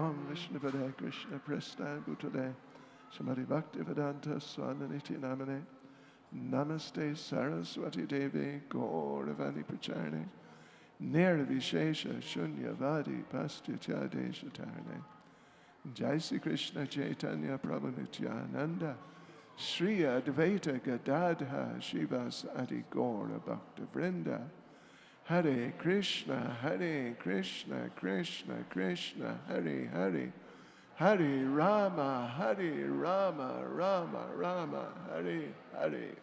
Om Vishnupade Krishna Prasthaya Bhutale Shamari Bhakti Vedanta Swananiti Namane Namaste Saraswati Devi Gauravani Pracharne Nirvishesha Shunyavadi Pastitya Deshatarne Jai Sri Krishna Chaitanya Prabhu Nityananda Shri Advaita Gadadha Shivas Adi Gaura Bhakta Vrinda Hare Krishna Krishna Krishna Hare Hare Hare Rama Rama Rama Hare Hare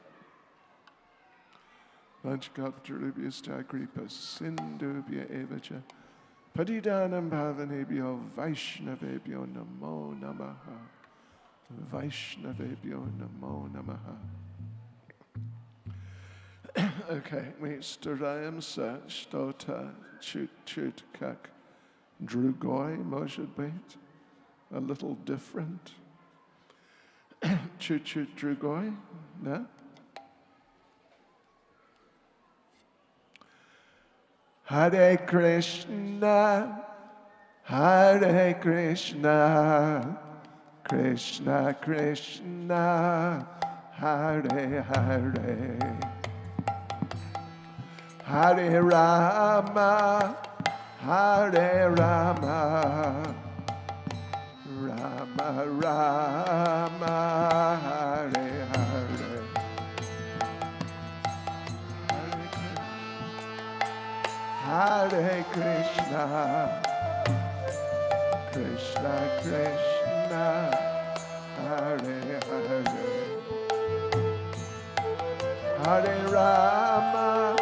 Vanchakaptarubhyasta kripa sindhubhya evacha Patidanam bhavanebhyo Vaishnavebhyo namo namaha Vaishnavebhyo namo namaha. Okay, we starayam sa stota chut kak drugoi, может быть, a little different. Chut drugoi, no? Hare Krishna, Krishna Krishna, Hare Hare. Hare Rama, Rama Rama, Hare Hare. Hare Krishna, Krishna Krishna, Hare Hare. Hare Rama,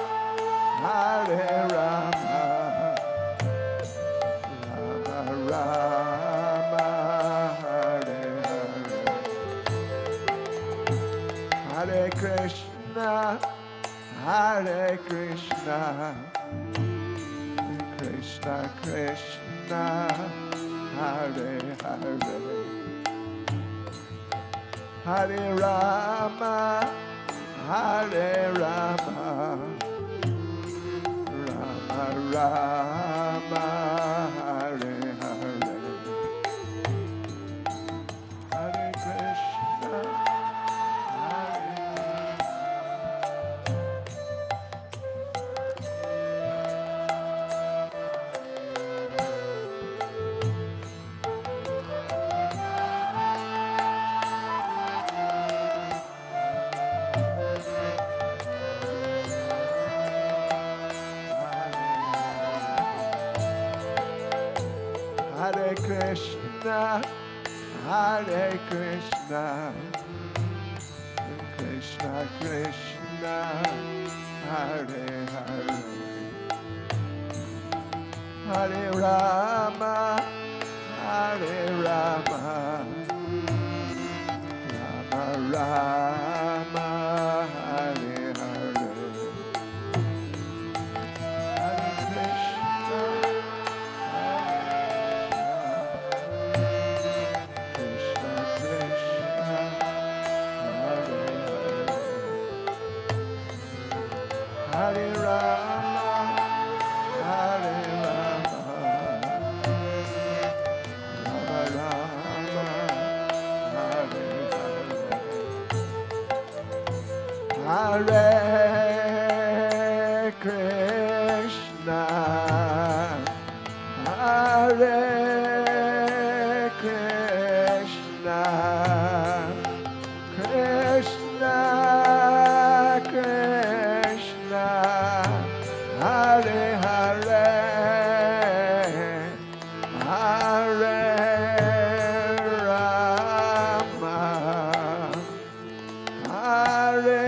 Hare Rama, Rama Rama, Hare Hare. Hare Krishna, Hare Krishna, Krishna Krishna, Hare Hare. Hare Rama, Hare Rama, Rama Rama, Hare Hare. Hare Krishna, Hare Krishna, Hare Krishna, Krishna Krishna, Hare Hare. Hare Rama, Hare Rama, Rama Rama, Hare Hare. Hare Krishna, Hare Rama, Hare Rama, Rama Rama, Hare Hare. Hare Krishna, Hare Krishna, Krishna Krishna, Hare Hare, Hare Rama, Hare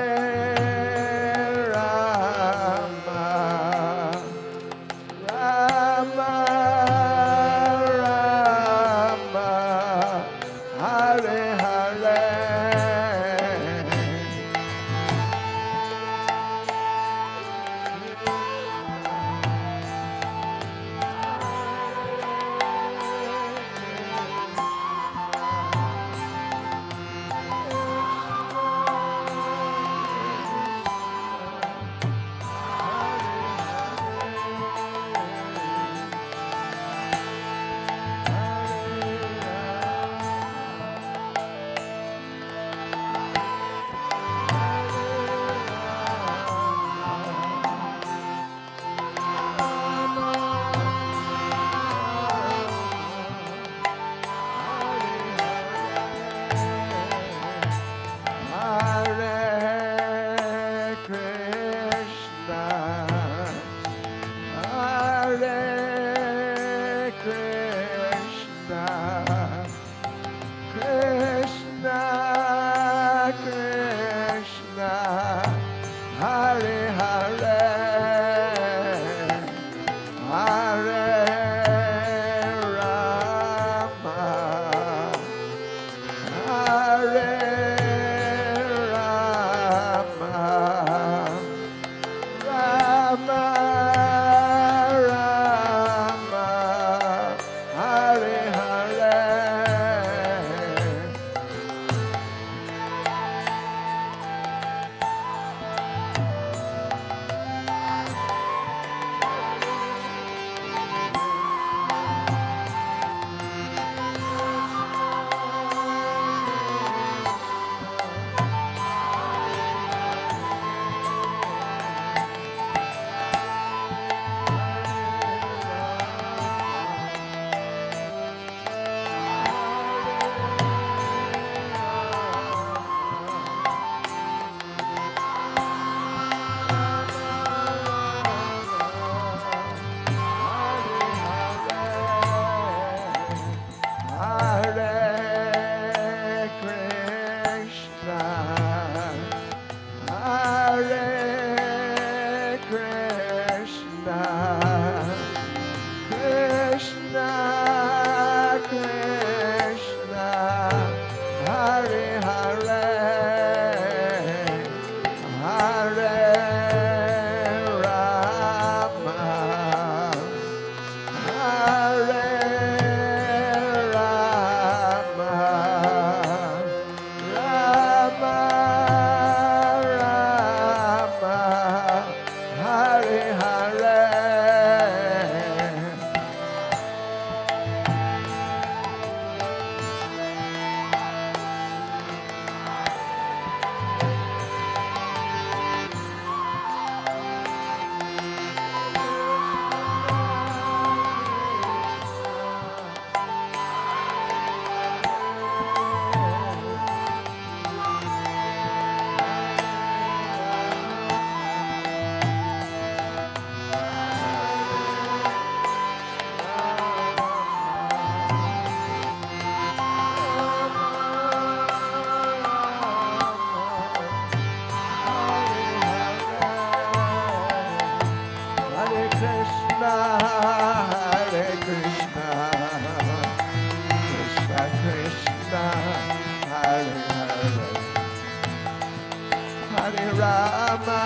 Rama,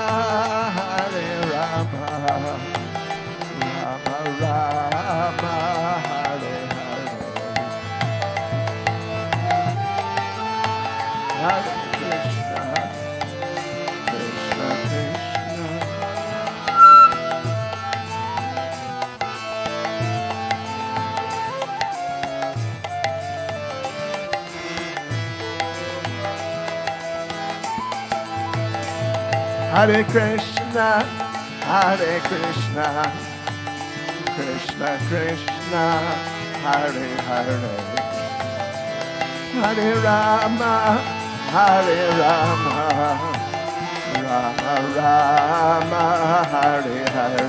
Hare Rama, Rama Rama, Hare Hare, Hare Krishna, Krishna Krishna, Hare Krishna, Hare Krishna, Krishna Krishna, Hare Hare, Hare Rama, Hare Rama, Rama Rama, Hare Hare.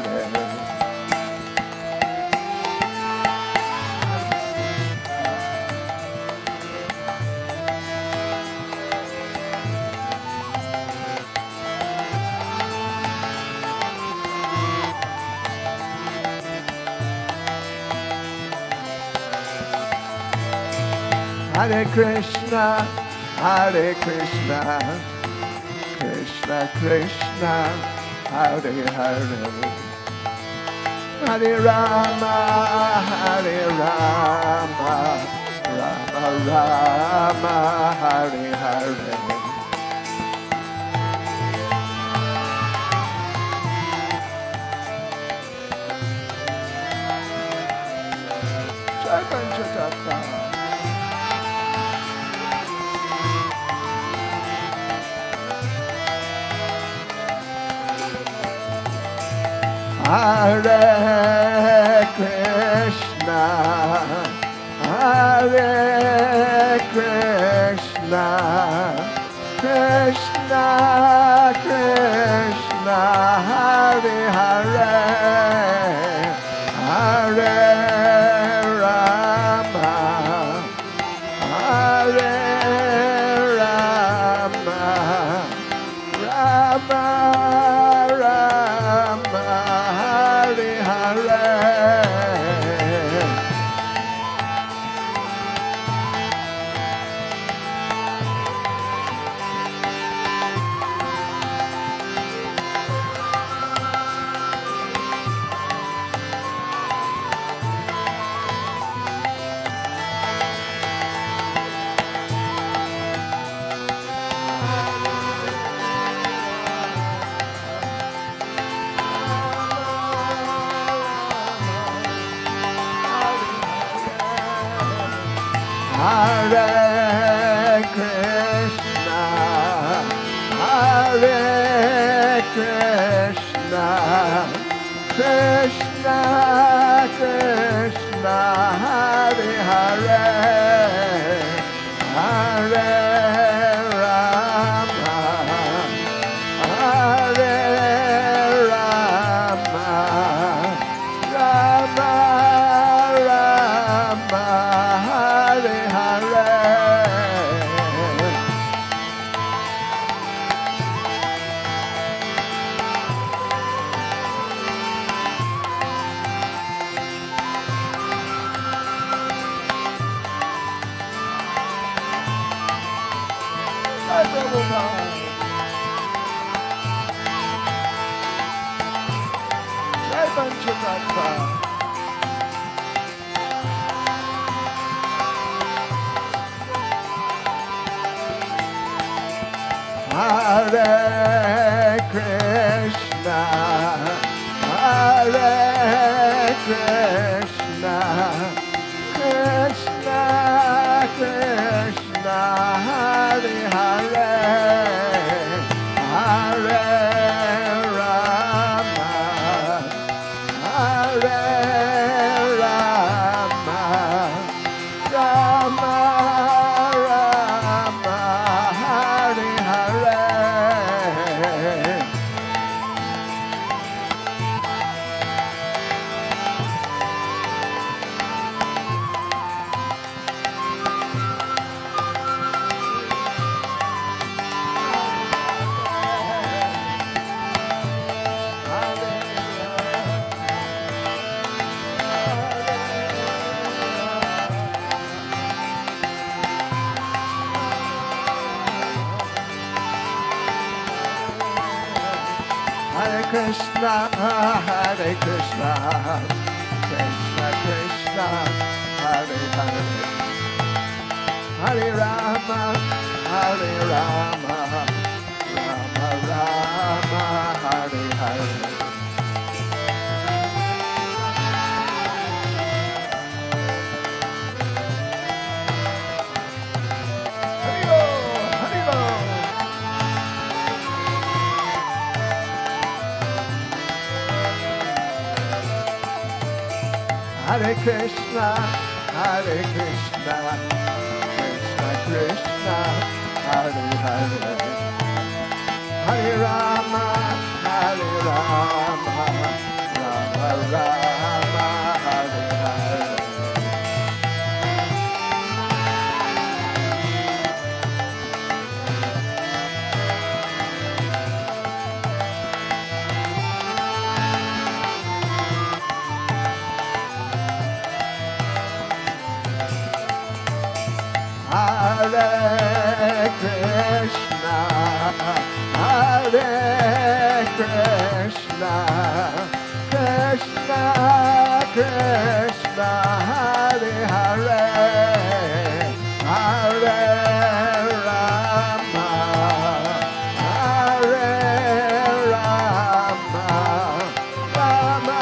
Hare Krishna, Hare Krishna, Krishna Krishna, Hare Hare, Hare Rama, Hare Rama, Rama Rama, Hare Hare. Chайтанья. Hare Krishna, Hare Krishna, Krishna Krishna, Hare Hare, Hare Rama, Hare Rama, Rama Rama, Hare Hare. Hare Krishna, Hare Krishna, Krishna Krishna, Hare Hare, Hare Rama, Hare Rama, Rama Rama, Hare Hare. Hare Krishna, Hare Krishna, Krishna Krishna, Hare Hare, Hare Rama, Hare Rama, Rama Rama, Hare Hare. Krishna, Hare Krishna, Krishna Krishna, Hare Hare, Hare Rama, Hare Rama, Rama Rama, Hare Hare. Hare Krishna, Hare Krishna, Krishna Krishna, Hare Hare, Hare Rama, Hare Rama, Rama Rama, Hare Hare. Hare Krishna, Hare Krishna, Krishna Krishna, Hare Hare, Hare Rama, Hare Rama, Rama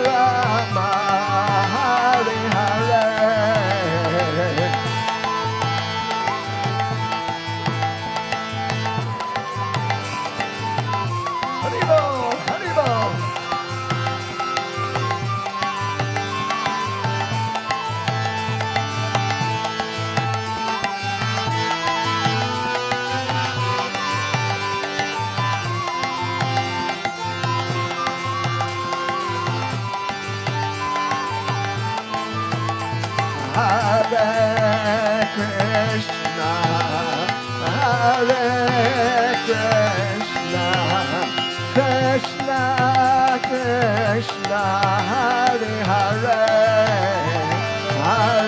Rama, Hare Hare. Hare Krishna, Hare Krishna, Krishna Krishna, Hare Hare, Hare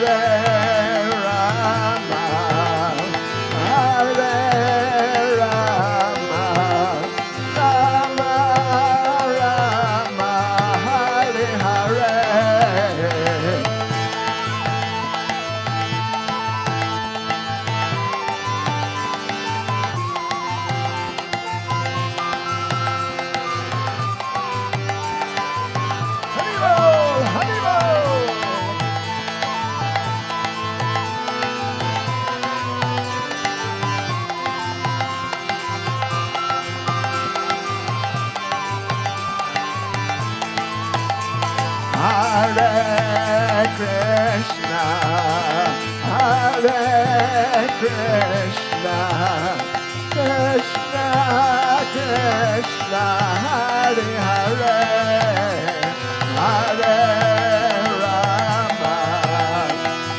Rama, Hare Rama, Rama Rama, Hare Hare. Hare Krishna, Hare Krishna, Krishna Krishna, Hare Hare, Hare Rama, Hare Rama,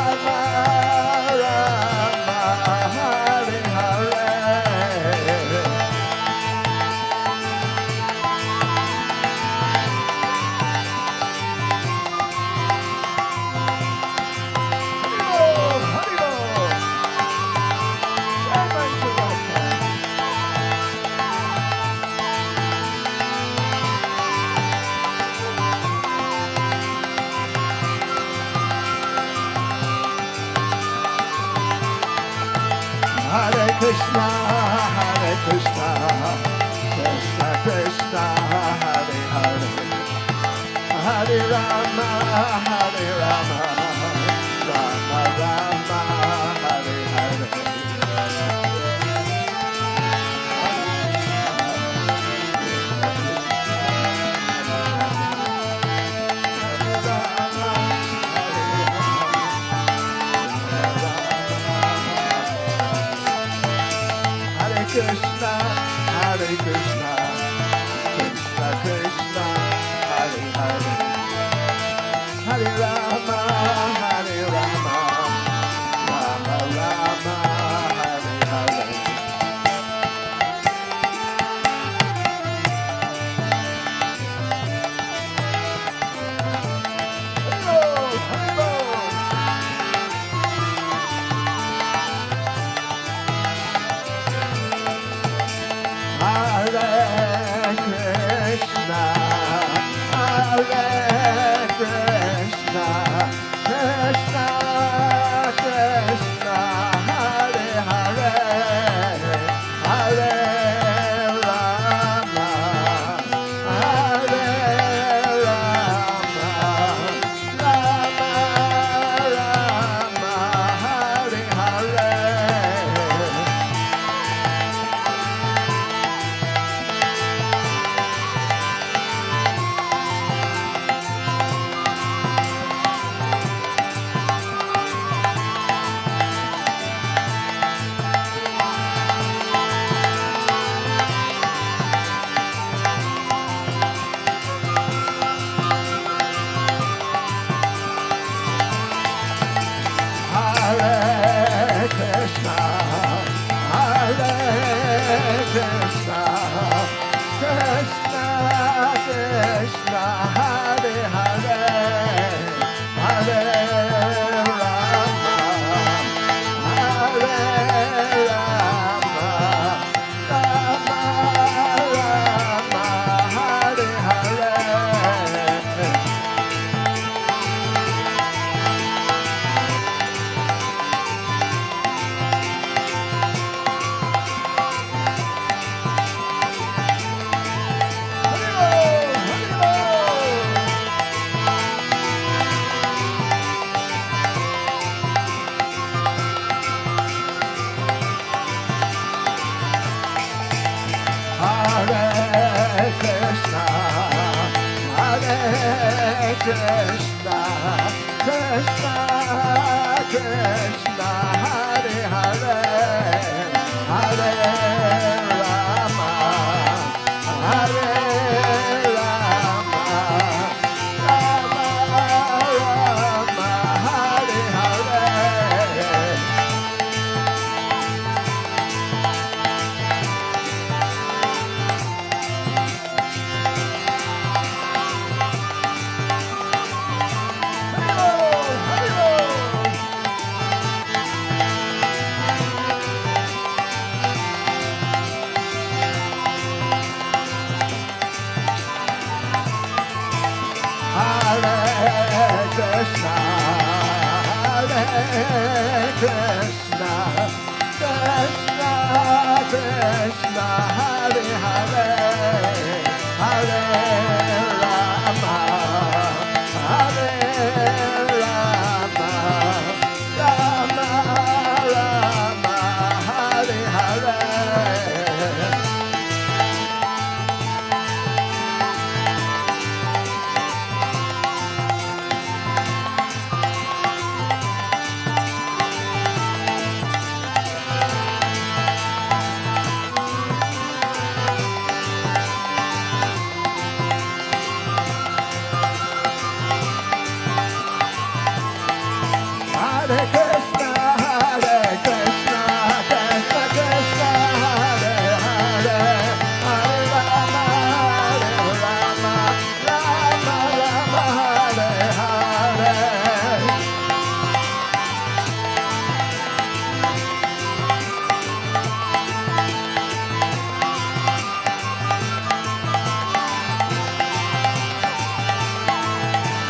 Rama Rama, Hare Hare. Hare Krishna, Hare Krishna, Krishna Krishna, Hare Hare, Hare Rama, Hare Rama, Rama Rama, Hare Hare. Krishna, Hare Krishna, Krishna Krishna, Hare Hare, Hare Rama, Hare Rama, Rama Rama, Hare Hare. Krishna, Krishna, Krishna, Hare Hare, Hare Rama, Hare Rama, Rama Rama, Hare Hare. Krishna, Krishna, Krishna, Krishna, Hare Hare, Hare Rama, Hare Rama, Rama Rama, Hare Hare. Hare Krishna, Hare Krishna, Krishna Krishna, Hare Hare, Hare Rama, Hare Rama, Rama Rama, Hare Hare.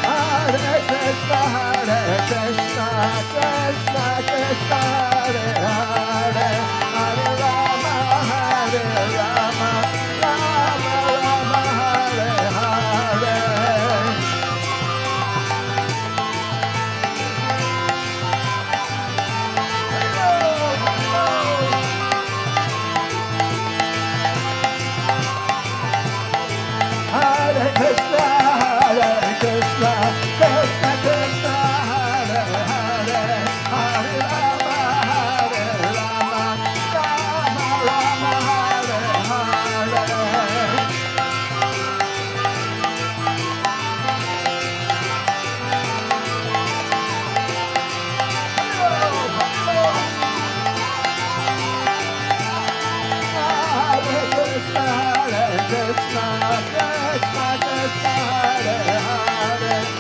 Hare Krishna, Hare Krishna, Krishna Krishna, Hare Hare, Hare Rama, Hare Rama, Rama Rama, Hare Hare. Hare Krishna, Hare Krishna, Krishna Krishna, Hare Hare, Hare Rama, Hare Rama, Rama Rama, Hare Hare. Hare Krishna, Hare Krishna, Krishna Krishna, Hare Hare,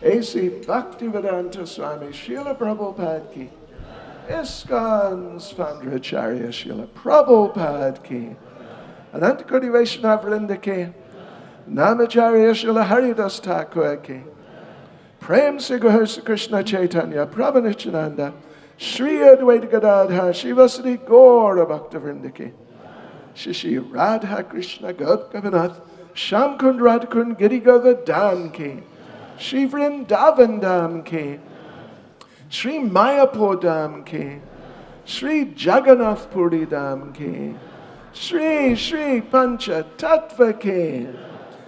A.C. Bhaktivedanta Swami Srila Prabhupada ki. ISKCON's founder Acharya Srila Prabhupada ki. Anantakoti Vaishnava Vrinda ki. Namacharya Srila Haridas Thakur ki. Prem Se Gaur Krishna Chaitanya Prabhu Nityananda Shri Advaita Gadadhar Shivasati Gaura Bhakta Vrinda ki. Shishi Radha Krishna Gop Gopinath Shamkund Radhakund Giri Govardhan ki. Shri Vrindavan Dham ki. Shri Mayapur Dham ki, Shri Jagannath Puri Dham ki, Shri Shri Pancha Tattva ki,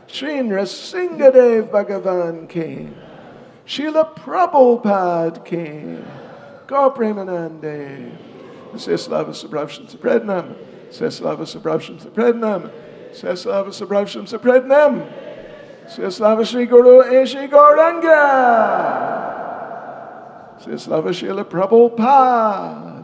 Shri Nrsingadev Bhagavan ki, Srila Prabhupada ki, Gaur Premanande. Say Slava Sabrabsham Saprednam. Say Slava Sabrabsham Saprednam. Say Slava Sabrabsham Saprednam. Say Slava Shri Guru Eshi Gauranga. Say Slava Srila Prabhupada.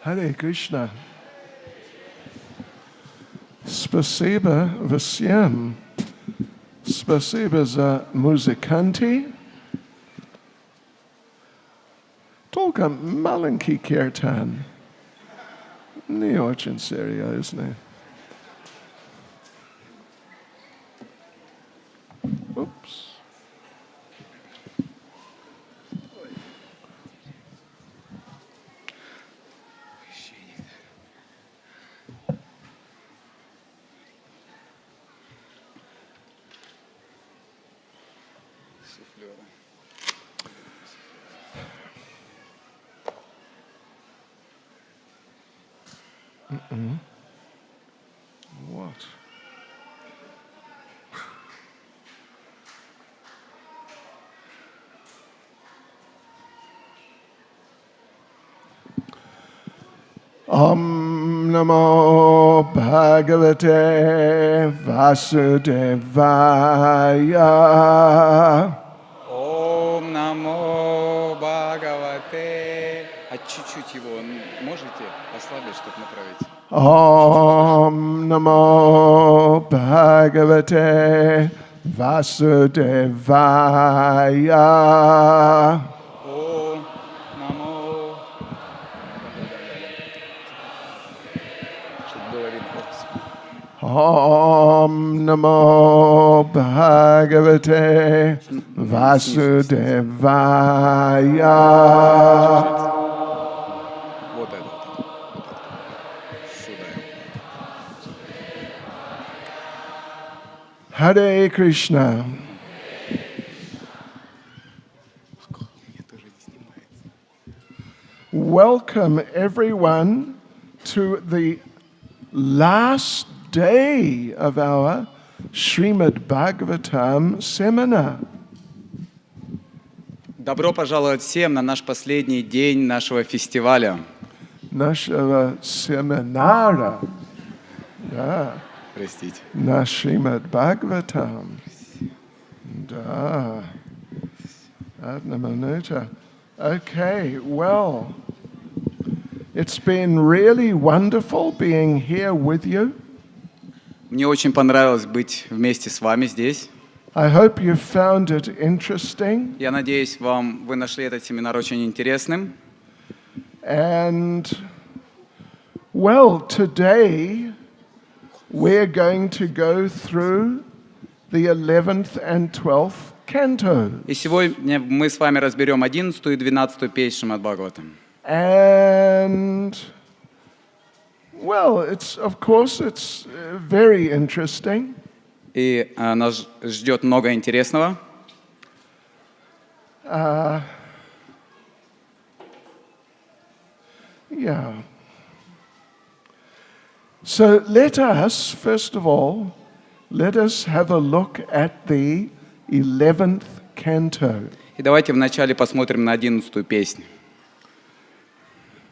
Hare Krishna. Spasiba Vasyam. Spasiba za muzikanti. Только маленький kirtan. Не очень серьезный. Oops. What? Om Namo Bhagavate Vasudevaya. Om Намо Бхагавате. А чуть-чуть его можете ослабить, чтобы направить? Om Namo Bhagavate Vasudevaya. Om Намо. Чтобы было видно. Om Namo Bhagavate Vasudevaya. Вот это. Сюда. Hare Krishna. Welcome everyone to the last day of our Srimad Bhagavatam seminar. Добро пожаловать всем на наш последний день нашего фестиваля. Нашего семинара. Да. Простите. На Srimad Bhagavatam. Да. Одна минута. Okay, well, it's been really wonderful being here with you. Мне очень понравилось быть вместе с вами здесь. I hope you found it interesting. Я надеюсь, вы нашли этот семинар очень интересным. And, well, today we're going to go through the 11th and 12th cantos. И сегодня мы с вами разберем 11 и 12 песнь Шримад Бхагаватам. And, well, it's very interesting. И нас ждет много интересного. Yeah. So let us, first of all, let us have a look at the 11th canto. И давайте вначале посмотрим на 11 песню.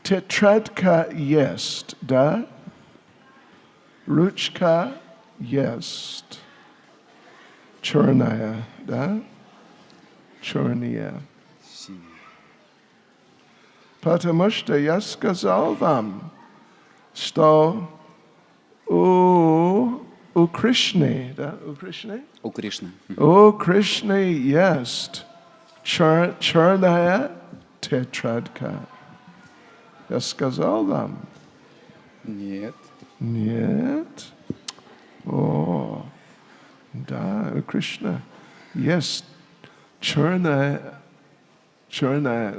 Tetradka jest, да? Ruchka jest. Черная, да? Черная. Потому что я сказал вам, что у Кришны, да? У Кришны? У Кришны. У Кришны есть черная тетрадка. Я сказал вам. Нет. Нет. О, да, у Кришна есть черная,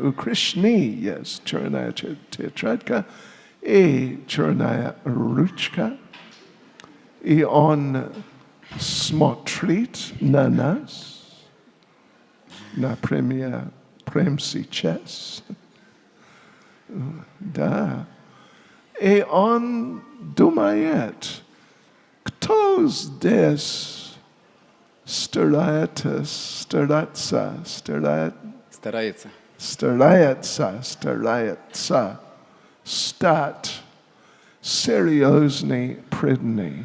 у Кришны есть черная тетрадка и черная ручка, и он смотрит на нас, например, прямо сейчас. Да. И он думает, кто здесь старается стать серьезный, преданный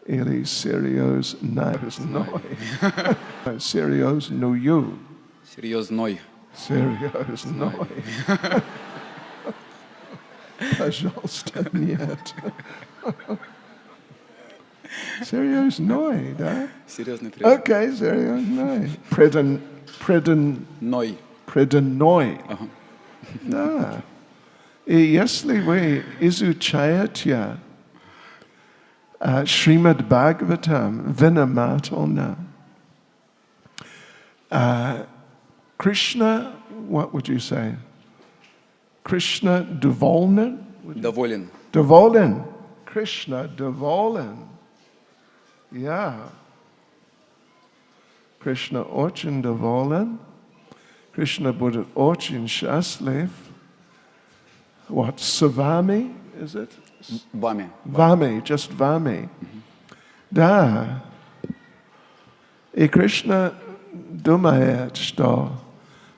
или серьезной. Серьезную. Серьезной. Серьезной. Пожалуйста, нет. Серьезной, да? Серьезный преданный. Окей, серьезной. Преданной. Ага. Да. И если вы изучаете Шримад Бхагаватам внимательно, Krishna, what would you say? Krishna доволен? Доволен. Доволен. Krishna доволен. Yeah. Krishna очень доволен. Krishna будет очень счастлив. What? Свами, is it? Вами. Vami, just Vami. Да. И Кришна думает, что,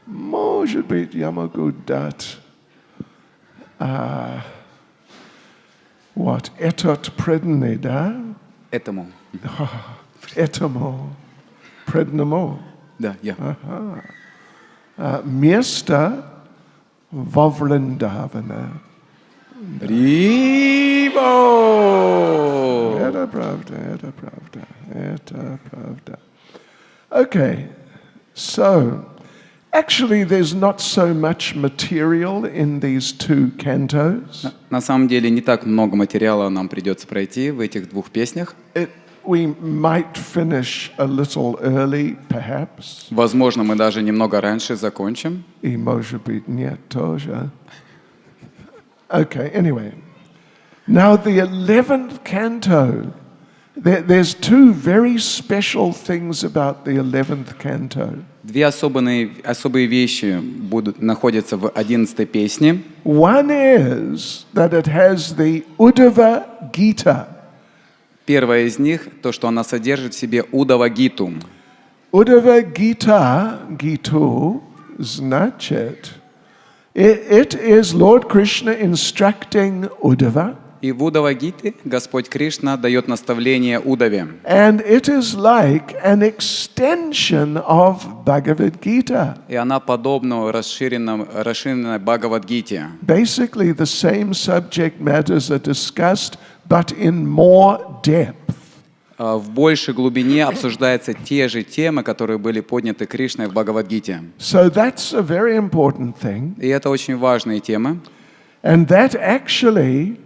может быть, я могу дать вот этот преданный, да? Этому. Этому преданному. Да, я. Место во Вриндаване. Рибо! Это правда, это правда, это правда. Okay, so actually there's not so much material in these two cantos. На самом деле не так много материала нам придется пройти в этих двух песнях. We might finish a little early, perhaps. Возможно, мы даже немного раньше закончим. И может быть нет тоже. Okay, anyway. Now the 11th canto, there's two very special things about the 11th canto. Две особые вещи находятся в 11-й песне. One is that it has the Uddhava Gita. Первая из них, то, что она содержит в себе Удава Гиту. Uddhava Gita, Gitu, значит, it is Lord Krishna instructing Uddhava. И в Удава Гите Господь Кришна дает наставление Удаве. And it is like an extension of Bhagavad Gita. И она подобна расширенной Бхагавад-гите. Basically, the same subject matters are discussed, but in more depth. В большей глубине обсуждаются те же темы, которые были подняты Кришной в Бхагавад-гите. So that's a very important thing. И это очень важные темы. And that actually,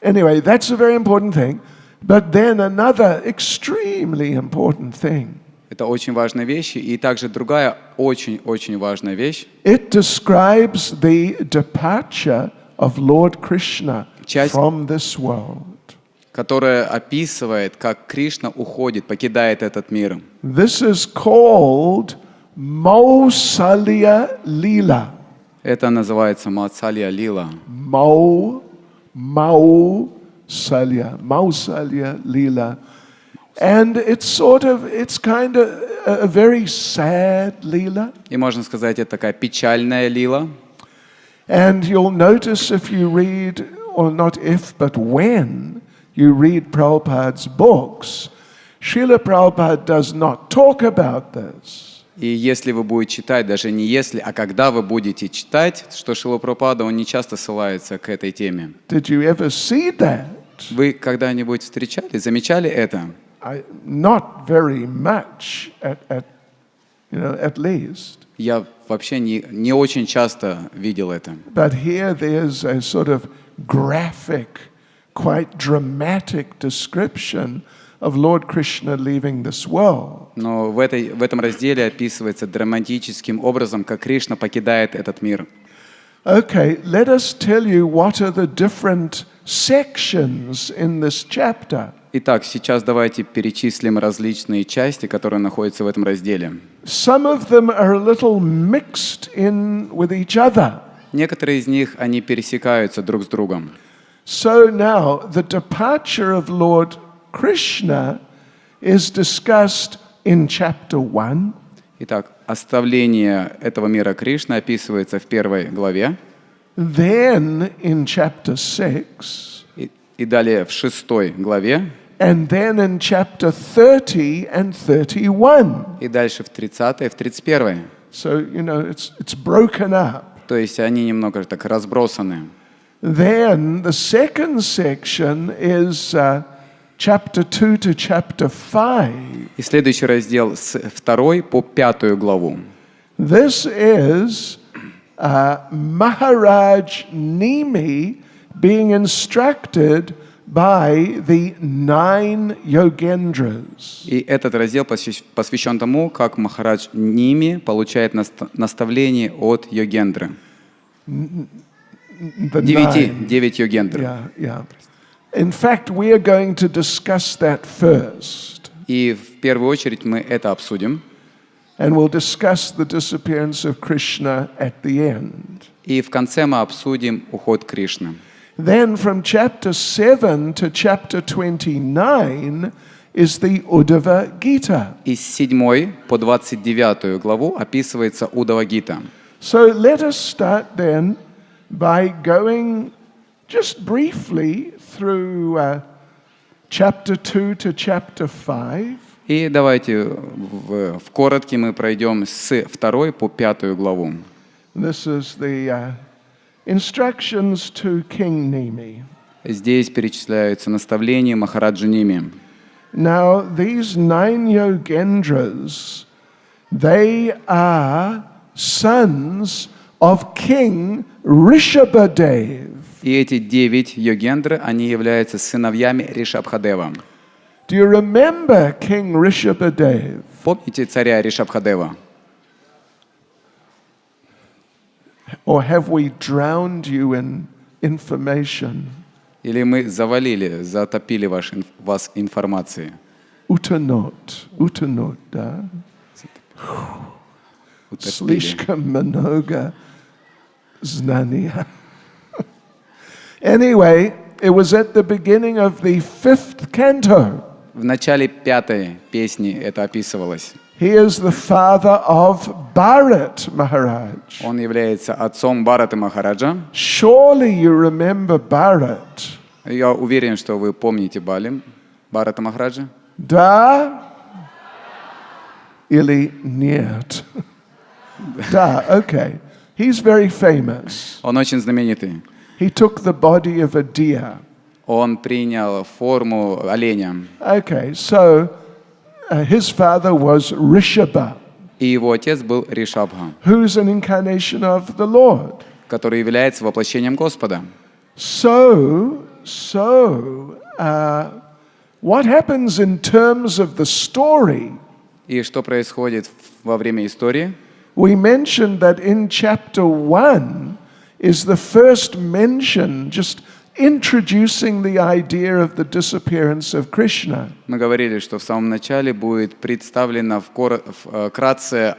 anyway, that's a very important thing. But then another extremely important thing. Это очень важная вещь. И также другая очень-очень важная вещь. It describes the departure of Lord Krishna from this world. Которая описывает, как Кришна уходит, покидает этот мир. This is called Mausalya Lila. Это называется Мауцалья Лила. Mausalya Lila. And it's kind of a very sad Lila. И можно сказать, это такая печальная лила. And you'll notice if you read, or not if, but when you read Prabhupada's books, Srila Prabhupada does not talk about this. И если вы будете читать, даже не если, а когда вы будете читать, что Шрила Прабхупада, он не часто ссылается к этой теме. Did you ever see that? Вы когда-нибудь встречали, замечали это? Not very much, at least. Я вообще не очень часто видел это. But here there's a sort of graphic quite dramatic description of Lord Krishna leaving this world. Но в этом разделе описывается драматическим образом, как Кришна покидает этот мир. Okay, let us tell you what are the different sections in this chapter. Итак, сейчас давайте перечислим различные части, которые находятся в этом разделе. Some of them are a little mixed in with each other. Некоторые из них, они пересекаются друг с другом. So now, the departure of Lord Krishna is discussed in chapter 1. Итак, оставление этого мира Кришны описывается в 1 главе. Then in chapter 6. И далее в 6 главе. And then in chapter 30 and 31. И дальше в 30 и в 31. So, you know, it's broken up. То есть они немного так разбросаны. Then the second section is chapter 2 to chapter 5. И следующий раздел с 2 по 5 главу. This is Maharaj Nimi being instructed by the 9 Yogendras. И этот раздел посвящен тому, как Махарадж Ними получает наставление от Йогендры. 9 Йогендр. Yeah. In fact, we are going to discuss that first. И в первую очередь мы это обсудим. And we'll discuss the disappearance of Krishna at the end. И в конце мы обсудим уход Кришны. Then from chapter 7 to chapter 29 is the Uddhava Gita. И с 7 по 29 главу описывается Уддава Гита. So let us start then by going just briefly through chapter 2 to chapter 5. И давайте в коротке мы пройдем с 2 по 5 главу. This is the instructions to King Nimi. Здесь перечисляются наставления Махараджа Ними. Now, these 9 Yogendras, they are sons of King Rishabhadev. И эти 9 йогендры, они являются сыновьями Ришабхадева. Do you remember King Rishabhadev? Помните царя Ришабхадева? Or have we drowned you in information? Или мы завалили, затопили вас информацией? Utanot, да? Утопили. Слишком много знания. Anyway, it was at the beginning of the 5th canto. В начале 5 песни это описывалось. He is the father of Bharat Maharaj. Он является отцом Бхараты Махараджа. Surely you remember Bharat. Я уверен, что вы помните Бхарата Махараджа. Да или нет? Да, okay. He's very famous. Он очень знаменитый. He took the body of a deer. Он принял форму оленя. Okay, so his father was Rishabha, И его отец был Ришабха, who's an incarnation of the Lord. который является воплощением Господа. So, what happens in terms of the story? И что происходит во время истории? We mentioned that in chapter 1 is the first mention, just introducing the idea of the disappearance of Krishna. Мы говорили, что в самом начале будет представлено вкратце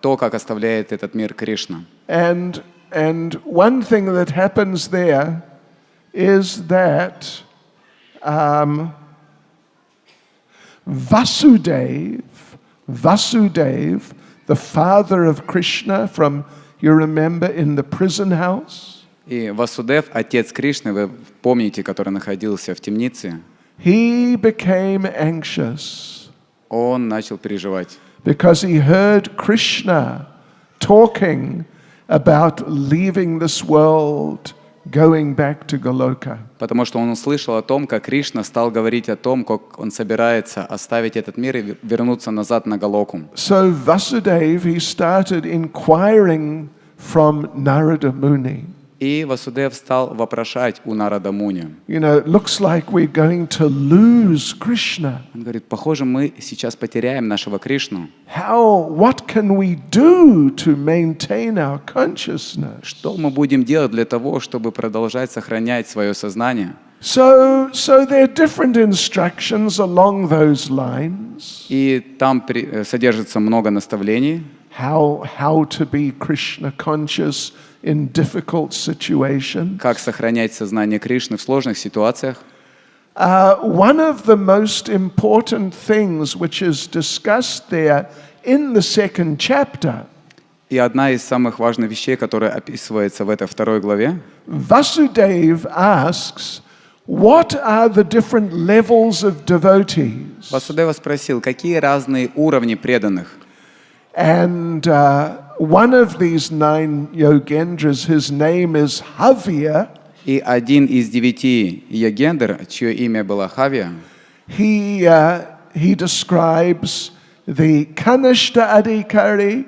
то, как оставляет этот мир Кришна. And one thing that happens there is that Vasudev, the father of Krishna from, you remember, in the prison house? И Васудев, отец Кришны, вы помните, который находился в темнице, He became anxious он начал переживать, because he heard Krishna talking about leaving this world, going back to Goloka. потому что он услышал о том, как Кришна стал говорить о том, как он собирается оставить этот мир и вернуться назад на Галоку. So Vasudev, he started inquiring from Narada Muni. И Васудев стал вопрошать у Нарада Муни. You know, it looks like we're going to lose Krishna. Он говорит, похоже, мы сейчас потеряем нашего Кришну. What can we do to maintain our consciousness? Что мы будем делать для того, чтобы продолжать сохранять свое сознание? So there are different instructions along those lines. И там содержится много наставлений. How to be Krishna conscious in difficult situations. Как сохранять сознание Кришны в сложных ситуациях. One of the most important things which is discussed there in the second chapter. И одна из самых важных вещей, которая описывается в этой 2 главе. Vasudeva asks, what are the different levels of devotees? Васудева спросил, какие разные уровни преданных. And one of these 9 yogendras, his name is Havya. И один из 9 йогендр, чье имя было Хавия, He describes the Kanishta Adhikari,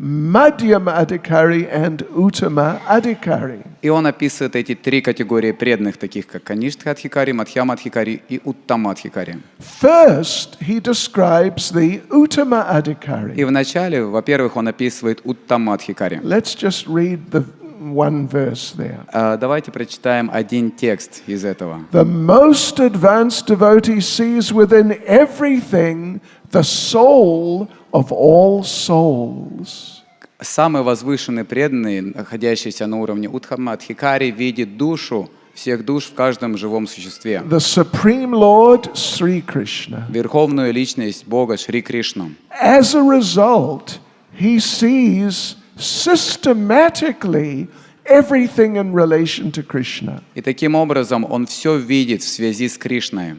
Madhyama Adhikari and Uttama Adhikari. и он описывает эти 3 категории преданных, таких как Каништха Адхикари, Мадхьяма Адхикари и Уттама Адхикари. First, he describes the Uttama Adhikari. И вначале, во-первых, он описывает Уттама Адхикари. Let's just read the one verse there. Давайте прочитаем один текст из этого. The most advanced devotee sees within everything the soul of all souls. Самый возвышенный преданный, находящийся на уровне Уттама Адхикари, видит душу всех душ в каждом живом существе. The Supreme Lord, Sri Krishna. Верховную личность Бога Шри Кришну. As a result, he sees systematically everything in relation to Krishna. И таким образом он все видит в связи с Кришной.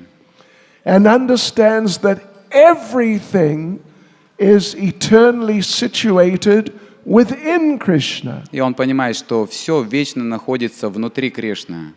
And understands that everything is eternally situated within Krishna. И он понимает, что все вечно находится внутри Кришны.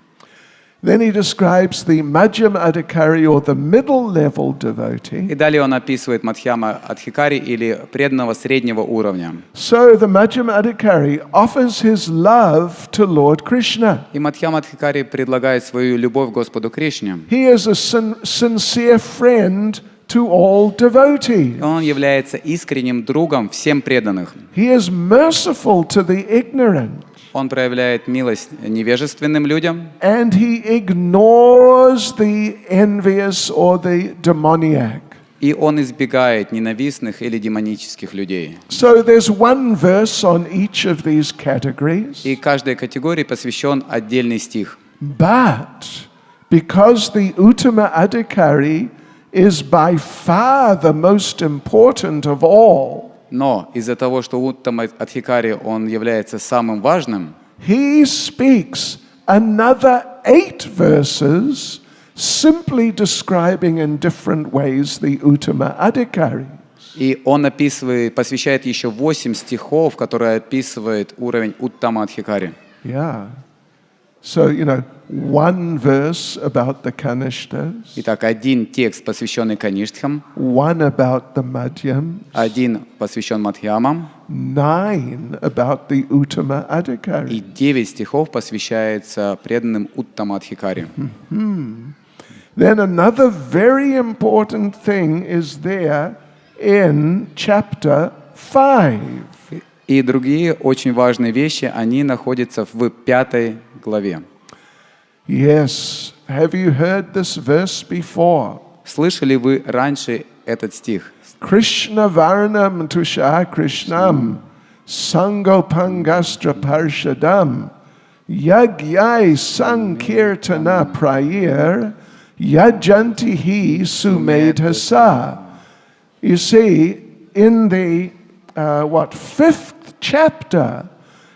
Then he describes the Madhyama Adhikari or the middle level devotee. И далее он описывает Мадхьяма Адхикари или преданного среднего уровня. So the Madhyama Adhikari offers his love to Lord Krishna. И Мадхьяма Адхикари предлагает свою любовь Господу Кришне. He is a sincere friend to all devotees. И он является искренним другом всем преданных. He is merciful to the ignorant. Он проявляет милость невежественным людям. And he ignores the envious or the demoniac. И он избегает ненавистных или демонических людей. So there's one verse on each of these categories. И каждой категории посвящен отдельный стих. But because the Uttama Adhikari is by far the most important of all, Но из-за того, что Уттама Адхикари, он является самым важным, he speaks another 8 verses simply describing in different ways the Uttama Adhikari. и он посвящает еще 8 стихов, которые описывают уровень Уттама Адхикари. Yeah. So, one verse about the Kanishtas, Итак, один текст, посвященный Каништхам, one about the Madhyams, один посвящен Мадхьямам, 9 about the Uttama и Adhikari. 9 стихов посвящается преданным Уттама Адхикари. Then another very important thing is there in chapter 5. И другие очень важные вещи, они находятся в 5 главе. Yes, have you heard this verse before? Слышали вы раньше этот стих? Krishna Varnam Tusha Krishnam Sangopangastra Parshadam Yagyai Sankirtana Prayir Yajantihi Sumedhasa. You see, in the 5th chapter,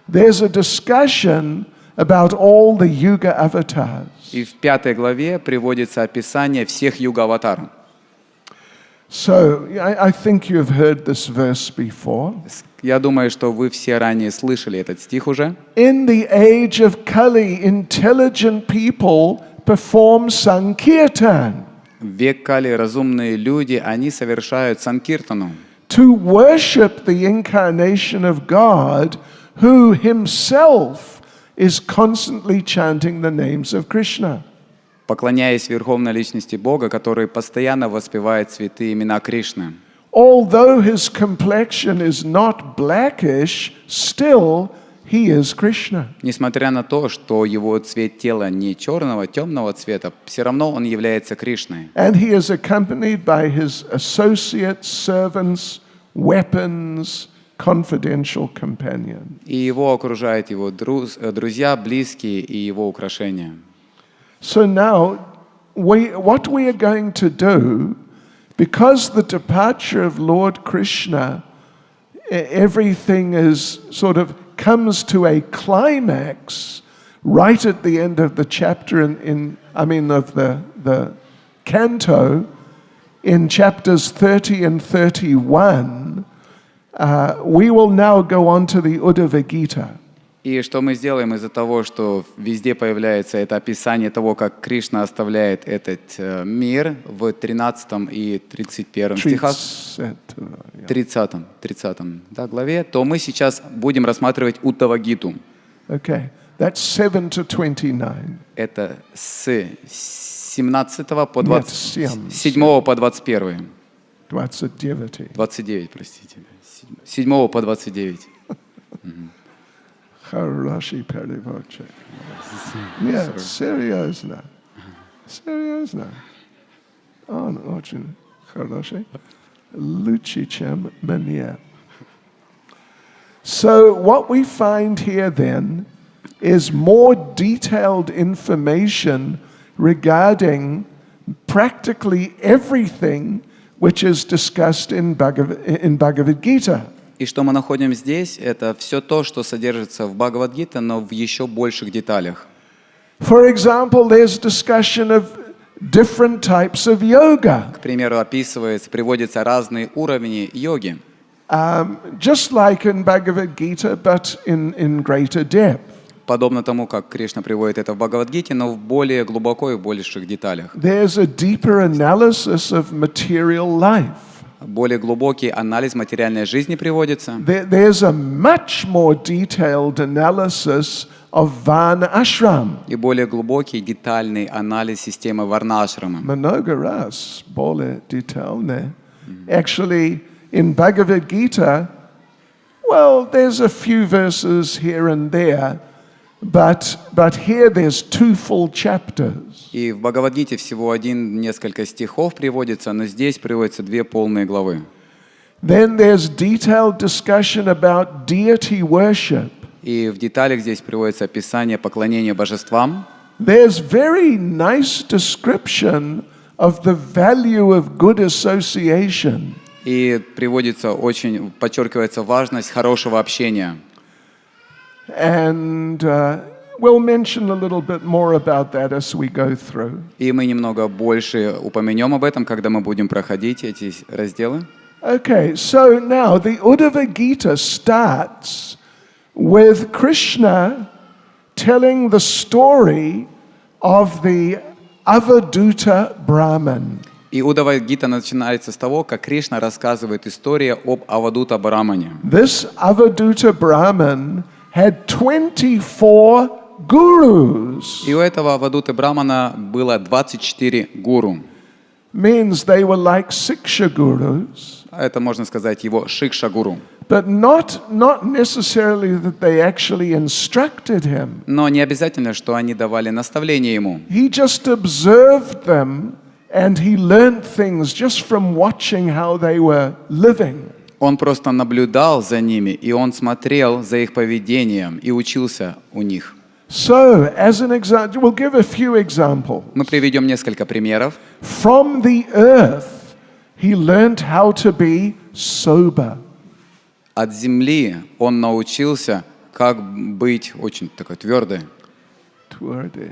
there's a discussion about all the Yuga avatars. И в 5 главе приводится описание всех юга-аватар. So, I think you've heard this verse before. Я думаю, что вы все ранее слышали этот стих уже. In the age of Kali, intelligent people perform Sankirtan. В век Кали разумные люди, они совершают санкиртану. To worship the incarnation of God, who himself is constantly chanting the names of Krishna. Поклоняясь Верховной Личности Бога, который постоянно воспевает святые имена Кришны. Although his complexion is not blackish, still he is Krishna. Несмотря на то, что его цвет тела не черного, темного цвета, все равно он является Кришной. And he is accompanied by his associates, servants, weapons, confidential companions. И его окружают его друзья, близкие и его украшения. So now, what we are going to do, because the departure of Lord Krishna, everything is sort of comes to a climax right at the end of the chapter of the canto, in chapters 30 and 31, we will now go on to the Uddhava Gita. И что мы сделаем из-за того, что везде появляется это описание того, как Кришна оставляет этот мир в 13 и 31 стихах, 30 да, главе, то мы сейчас будем рассматривать Уттава-гиту. Okay, that's 7 to 29. Это с 17 по 27 по 21. 29, простите. 7 по 29. Хороший переводчик. Нет, серьезно. Серьезно. Он очень хороший. Лучше, чем мне. So what we find here then is more detailed information regarding practically everything which is discussed in Bhagavad Gita. И что мы находим здесь, это все то, что содержится в Бхагавад-гите, но в еще больших деталях. For example, there's discussion of different types of yoga. К примеру, приводятся разные уровни йоги. Just like in Bhagavad Gita, but in greater depth. Подобно тому, как Кришна приводит это в Бхагавад-гите, но в более глубоко и в больших деталях. There's a deeper analysis of material life. Более глубокий анализ материальной жизни приводится. There's a much more detailed analysis of Varna Ashram. И более глубокий, детальный анализ системы Варна-ашрама. Много раз более детальный. Actually, in Bhagavad Gita, well, there's a few verses here and there, but here there's 2 full chapters. И в Бхагавад-гите всего несколько стихов приводится, но здесь приводятся 2 полные главы. Then there's detailed discussion about deity worship. И в деталях здесь приводится описание поклонения божествам. There's very nice description of the value of good association. И подчеркивается важность хорошего общения. And we'll mention a little bit more about that as we go through. И мы немного больше упомянем об этом, когда мы будем проходить эти разделы. Okay, so now the Uddhava Gita starts with Krishna telling the story of the Avaduta Brahman. И Уddhава-гита начинается с того, как Кришна рассказывает историю об Авадута Брахмане. This Avaduta Brahman had 24 gurus. И у этого Авадуты Брахмана было 24 гуру. Means they were like Siksha gurus. Это можно сказать его Шикша-гуру. But not necessarily that they actually instructed him. Но не обязательно, что они давали наставления ему. He just observed them and he learned things just from watching how they were living. Он просто наблюдал за ними, и он смотрел за их поведением и учился у них. So, as an example, we'll give a few examples. Мы приведем несколько примеров. From the earth, he learned how to be sober. От земли он научился, как быть очень такой твердой. Twerdy.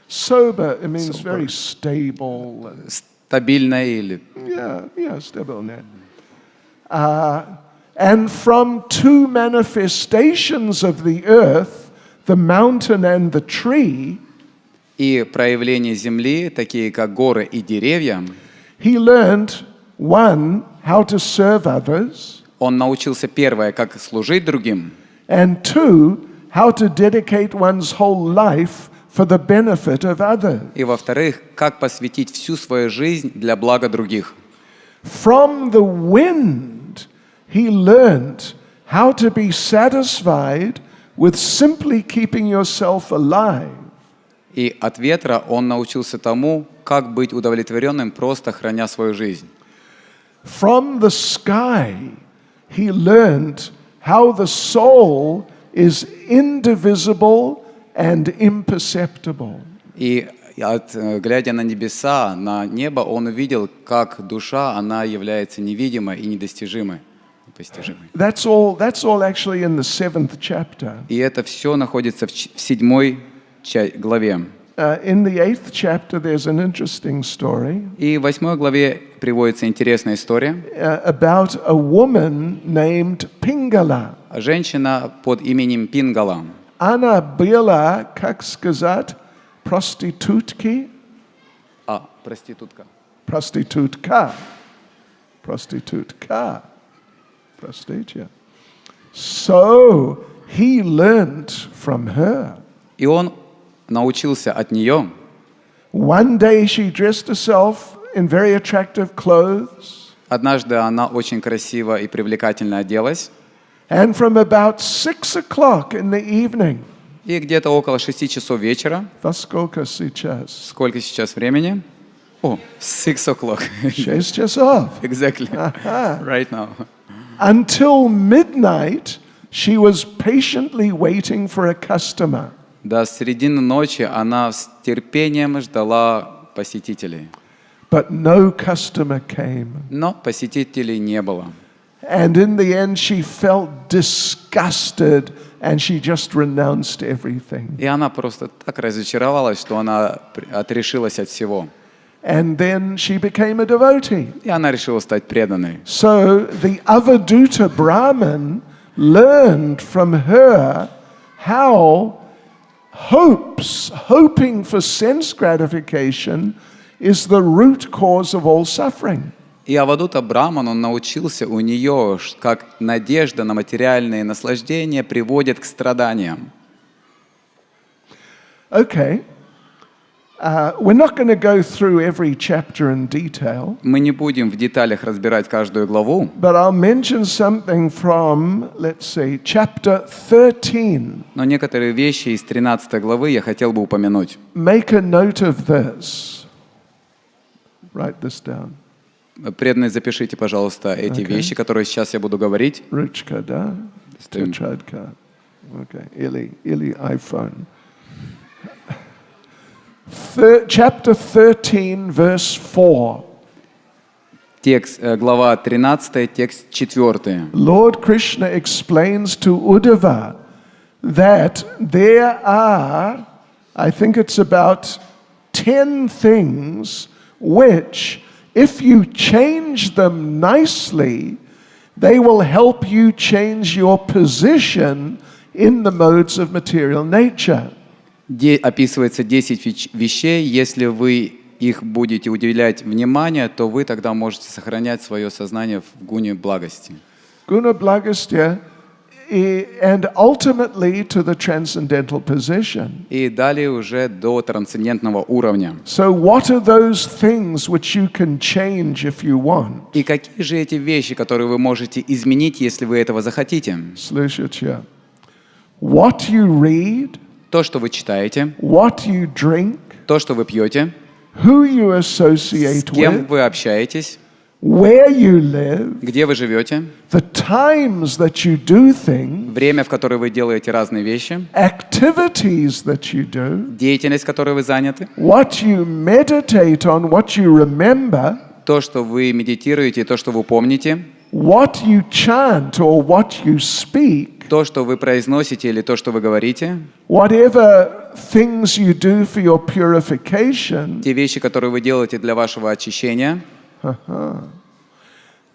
Sober, it means very stable. Стабильной или... Yeah, stable. And from 2 manifestations of the earth, the mountain and the tree, и проявления земли, такие как горы и деревья, he learned, 1, how to serve others, он научился первое, как служить другим, and 2, how to dedicate one's whole life for the benefit of others. И во-вторых, как посвятить всю свою жизнь для блага других. From the wind, he learned how to be satisfied with simply keeping yourself alive. И от ветра он научился тому, как быть удовлетворенным, просто храня свою жизнь. From the sky, he learned how the soul is indivisible and imperceptible. И глядя на небеса, на небо, он увидел, как душа, она является невидимой и недостижимой, непостижимой. That's all actually in the 7th chapter. И это все находится в 7 главе. In the 8th chapter, there's an interesting story И в 8 главе приводится интересная история. About a woman named Pingala. Женщина под именем Пингала. Она была, как сказать, проститутки? Проститутка. Проститутка. Проститутка. Prostitute. So he learned from her. И он научился от нее. One day she dressed herself in very attractive clothes. Однажды она очень красиво и привлекательно оделась. And from about 6 o'clock in the evening. И где-то около 6 часов вечера. Во сколько сейчас? Сколько сейчас времени? 6 o'clock. 6 часов. Exactly. Right now. Until midnight, she was patiently waiting for a customer. До середины ночи она с терпением ждала посетителей. But no customer came. Но посетителей не было. And in the end, she felt disgusted and she just renounced everything. И она просто так разочаровалась, что она отрешилась от всего. And then she became a devotee. И она решила стать преданной. So the Avaduta Brahmin learned from her how hoping for sense gratification is the root cause of all suffering. И Авадута Браман, он научился у нее, как надежда на материальные наслаждения приводит к страданиям. Okay. We're not going to go through every chapter in detail. Мы не будем в деталях разбирать каждую главу, But I'll mention something from, let's see, chapter 13. но некоторые вещи из 13 главы я хотел бы упомянуть. Make a note of this. Write this down. Преданные, запишите, пожалуйста, эти вещи, которые сейчас я буду говорить. Ручка, да? Тетрадка. Okay. Или iPhone. Chapter 13, verse 4. Текст, глава 13, текст 4. Lord Krishna explains to Uddhava that there are, I think it's about 10 things which, if you change them nicely, they will help you change your position in the modes of material nature. Описывается 10 вещей. Если вы их будете уделять внимание, то вы тогда можете сохранять свое сознание в гуне благости. Guna Blagastya, and ultimately to the transcendental position. И далее уже до трансцендентного уровня. So what are those things which you can change if you want? И какие же эти вещи, которые вы можете изменить, если вы этого захотите? Слушайте. What you read, То, что вы читаете, what you drink, то, что вы пьете, who you с associate кем with, вы общаетесь, where you live, где вы живете, the times that you do things, время, в которое вы делаете разные вещи, activities that you do, деятельность, которой вы заняты, what you meditate on, what you remember, то, что вы медитируете, то, что вы помните, what you chant or what you speak, то, что вы произносите или то, что вы говорите, whatever things you do for your purification, те вещи, которые вы делаете для вашего очищения,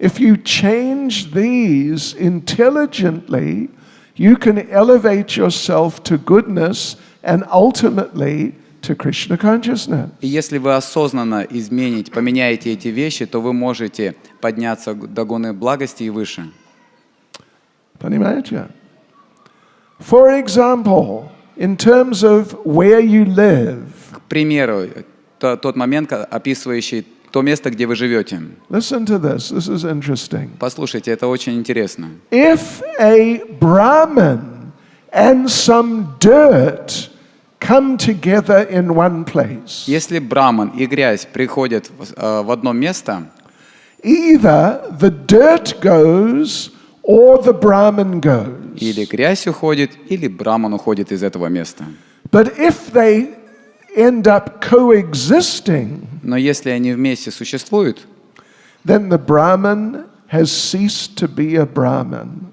if you change these intelligently, you can elevate yourself to goodness and ultimately to Krishna consciousness. и если вы осознанно поменяете эти вещи, то вы можете подняться до гуны благости и выше. Понимаете? For example, in terms of where you live, К примеру, тот момент, описывающий то место, где вы живете. listen to this is interesting. Послушайте, это очень интересно. If a Brahmin and some dirt come together in one place, Если браман и грязь приходят в одно место, either the dirt goes or the Brahmin goes. или грязь уходит, или браман уходит из этого места. But if they end up coexisting, Но если они вместе существуют, then the Brahmin has ceased to be a Brahmin.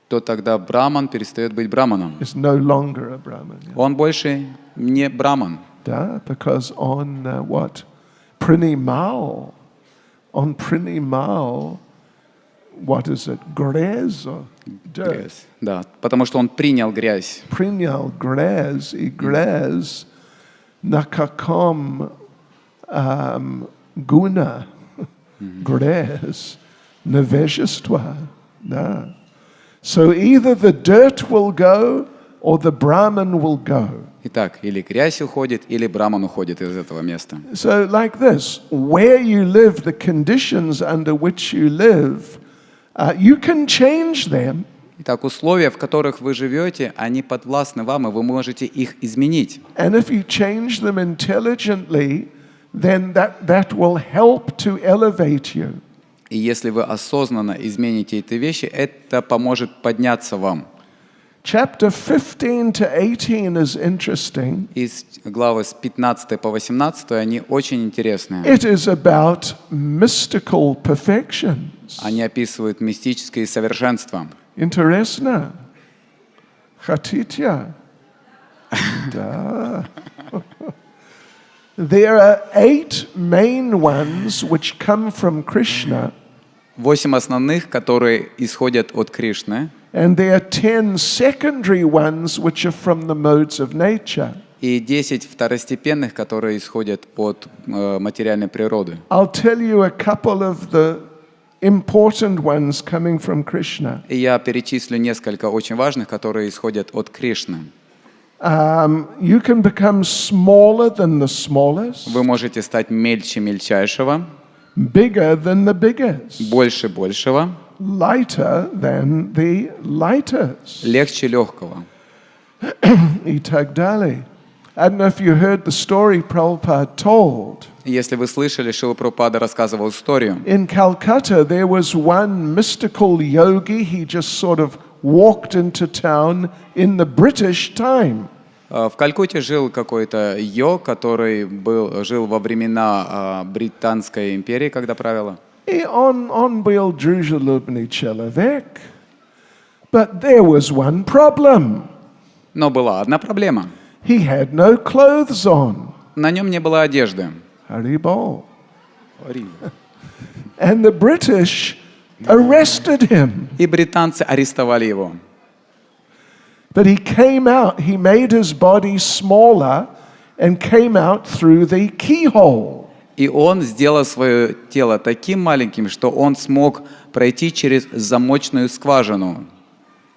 то тогда браман перестает быть браманом. It's no longer a Brahmin. Yeah. Он больше не браман. Да, because on what? Prinimal. On Prinimal, what is it? Gres or dirt? Грязь. Да, потому что он принял грязь. Принял грязь и грязь на каком гуна? Грязь, невежество. Да. So either the dirt will go or the Brahman will go. Итак, или грязь уходит, или браман уходит из этого места. So like this, where you live, the conditions under which you live, you can change them. Итак, условия, в которых вы живете, они подвластны вам, и вы можете их изменить. And if you change them intelligently, then that will help to elevate you. И если вы осознанно измените эти вещи, это поможет подняться вам. Chapter 15 to 18 is interesting. Из главы с 15 по 18 они очень интересные. It is about mystical perfections. Они описывают мистическое совершенство. Интересно. Хотите? Да. There are 8 main ones which come from Krishna. 8 основных, которые исходят от Кришны, And there are 10 secondary ones which are from the modes of nature. и 10 второстепенных, которые исходят от материальной природы. I'll tell you a couple of the important ones coming from Krishna. И я перечислю несколько очень важных, которые исходят от Кришны. You can become smaller than the smallest, Вы можете стать мельче мельчайшего, bigger than the biggest, больше большего, lighter than the lightest. легче легкого. И так далее. I don't know if you heard the story Prabhupada told. Если вы слышали, Шрила Прабхупада рассказывал историю. In Calcutta, there was one mystical yogi. He just sort of walked into town in the British time. В Калькутте жил какой-то йог, который жил во времена Британской империи, когда правила. И он был дружелюбный человек. But there was one problem. Но была одна проблема. He had no clothes on. На нем не было одежды. Haribol. And the British arrested him. И британцы арестовали его. But he came out, he made his body smaller and came out through the keyhole. И он сделал свое тело таким маленьким, что он смог пройти через замочную скважину.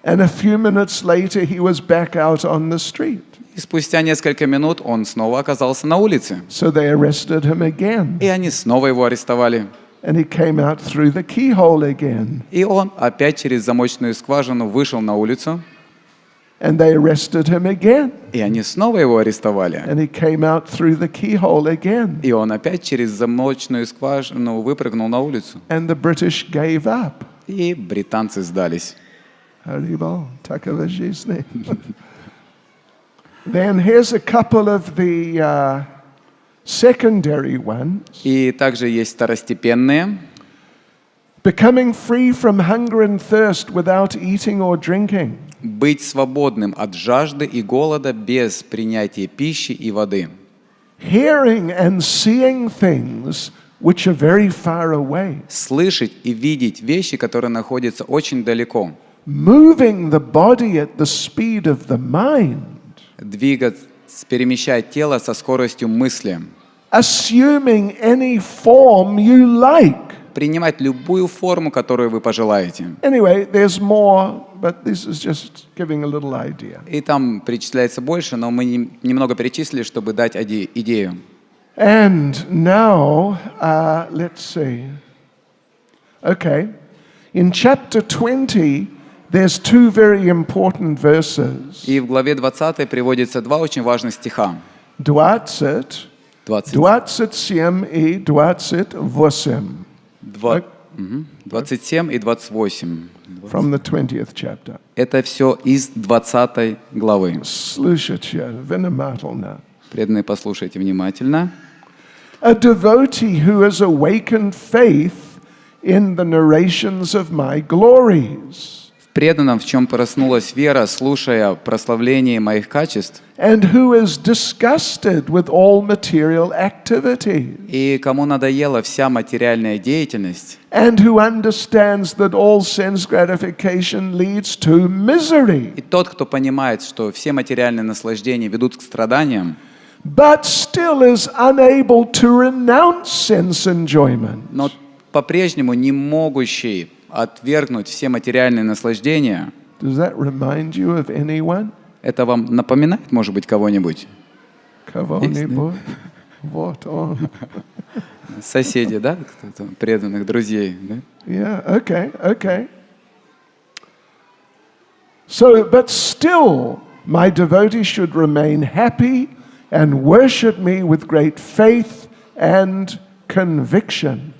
And a few minutes later he was back out on the street. И спустя несколько минут он снова оказался на улице. So they arrested him again. И они снова его арестовали. And he came out through the keyhole again. И он опять через замочную скважину вышел на улицу. And they arrested him again. И они снова его арестовали. And he came out through the keyhole again. И он опять через замочную скважину выпрыгнул на улицу. And the British gave up. И британцы сдались. Haribol, такова жизнь. Then here's a couple of the secondary ones. И также есть второстепенные. Becoming free from hunger and thirst without eating or drinking. Быть свободным от жажды и голода без принятия пищи и воды. Hearing and seeing things which are very far away. Слышать и видеть вещи, которые находятся очень далеко. Moving the body at the speed of the mind. Двигать, перемещать тело со скоростью мысли. Assuming any form you like. принимать любую форму, которую вы пожелаете. Anyway, there's more, but this is just giving a little idea. И там перечисляется больше, но мы немного перечислили, чтобы дать идею. And now, let's see. Okay, in chapter 20, there's two very important verses. И в главе 20 приводится два очень важных стиха. 27 и 28. 27 и 28. From the 20th chapter. Это все из 20 главы. Слушайте внимательно. Преданные, послушайте внимательно. A devotee who has awakened faith in the narrations of my glories. В преданном, в чем проснулась вера, слушая прославление моих качеств, And who is disgusted with all material activities. и кому надоела вся материальная деятельность, And who understands that all sense gratification leads to misery. и тот, кто понимает, что все материальные наслаждения ведут к страданиям, But still is unable to renounce sense enjoyment. но по-прежнему не могущий отвергнуть все материальные наслаждения. Does that remind you of anyone? Это вам напоминает, может быть, кого-нибудь? Кого-нибудь? Вот он. Соседи, да? Кто-то, преданных друзей, да? Yeah, okay. So, but still, my devotee should remain happy and worship me with great faith and conviction.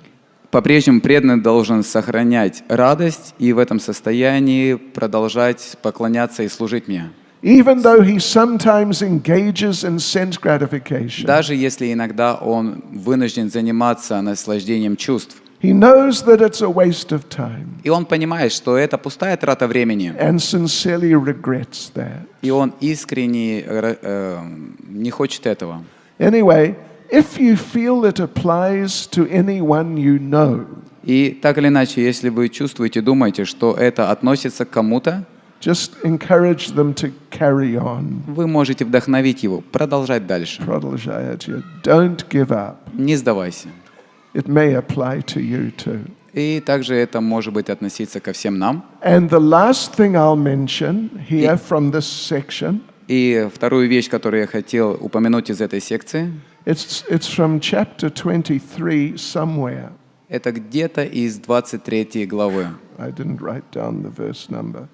По-прежнему преданный должен сохранять радость и в этом состоянии продолжать поклоняться и служить мне. Even though he sometimes engages in sense gratification. Даже если иногда он вынужден заниматься наслаждением чувств. He knows that it's a waste of time. И он понимает, что это пустая трата времени. And sincerely regrets that. И он искренне не хочет этого. Anyway, if you feel it applies to anyone you know, И так или иначе, если вы чувствуете, думаете, что это относится к кому-то, just encourage them to carry on. вы можете вдохновить его, продолжать дальше. Продолжайте. Don't give up. Не сдавайся. It may apply to you too. И также это может быть относиться ко всем нам. And the last thing I'll mention here from this section, И вторую вещь, которую я хотел упомянуть из этой секции, it's from chapter 23 somewhere. это где-то из 23 главы. I didn't write down the verse number.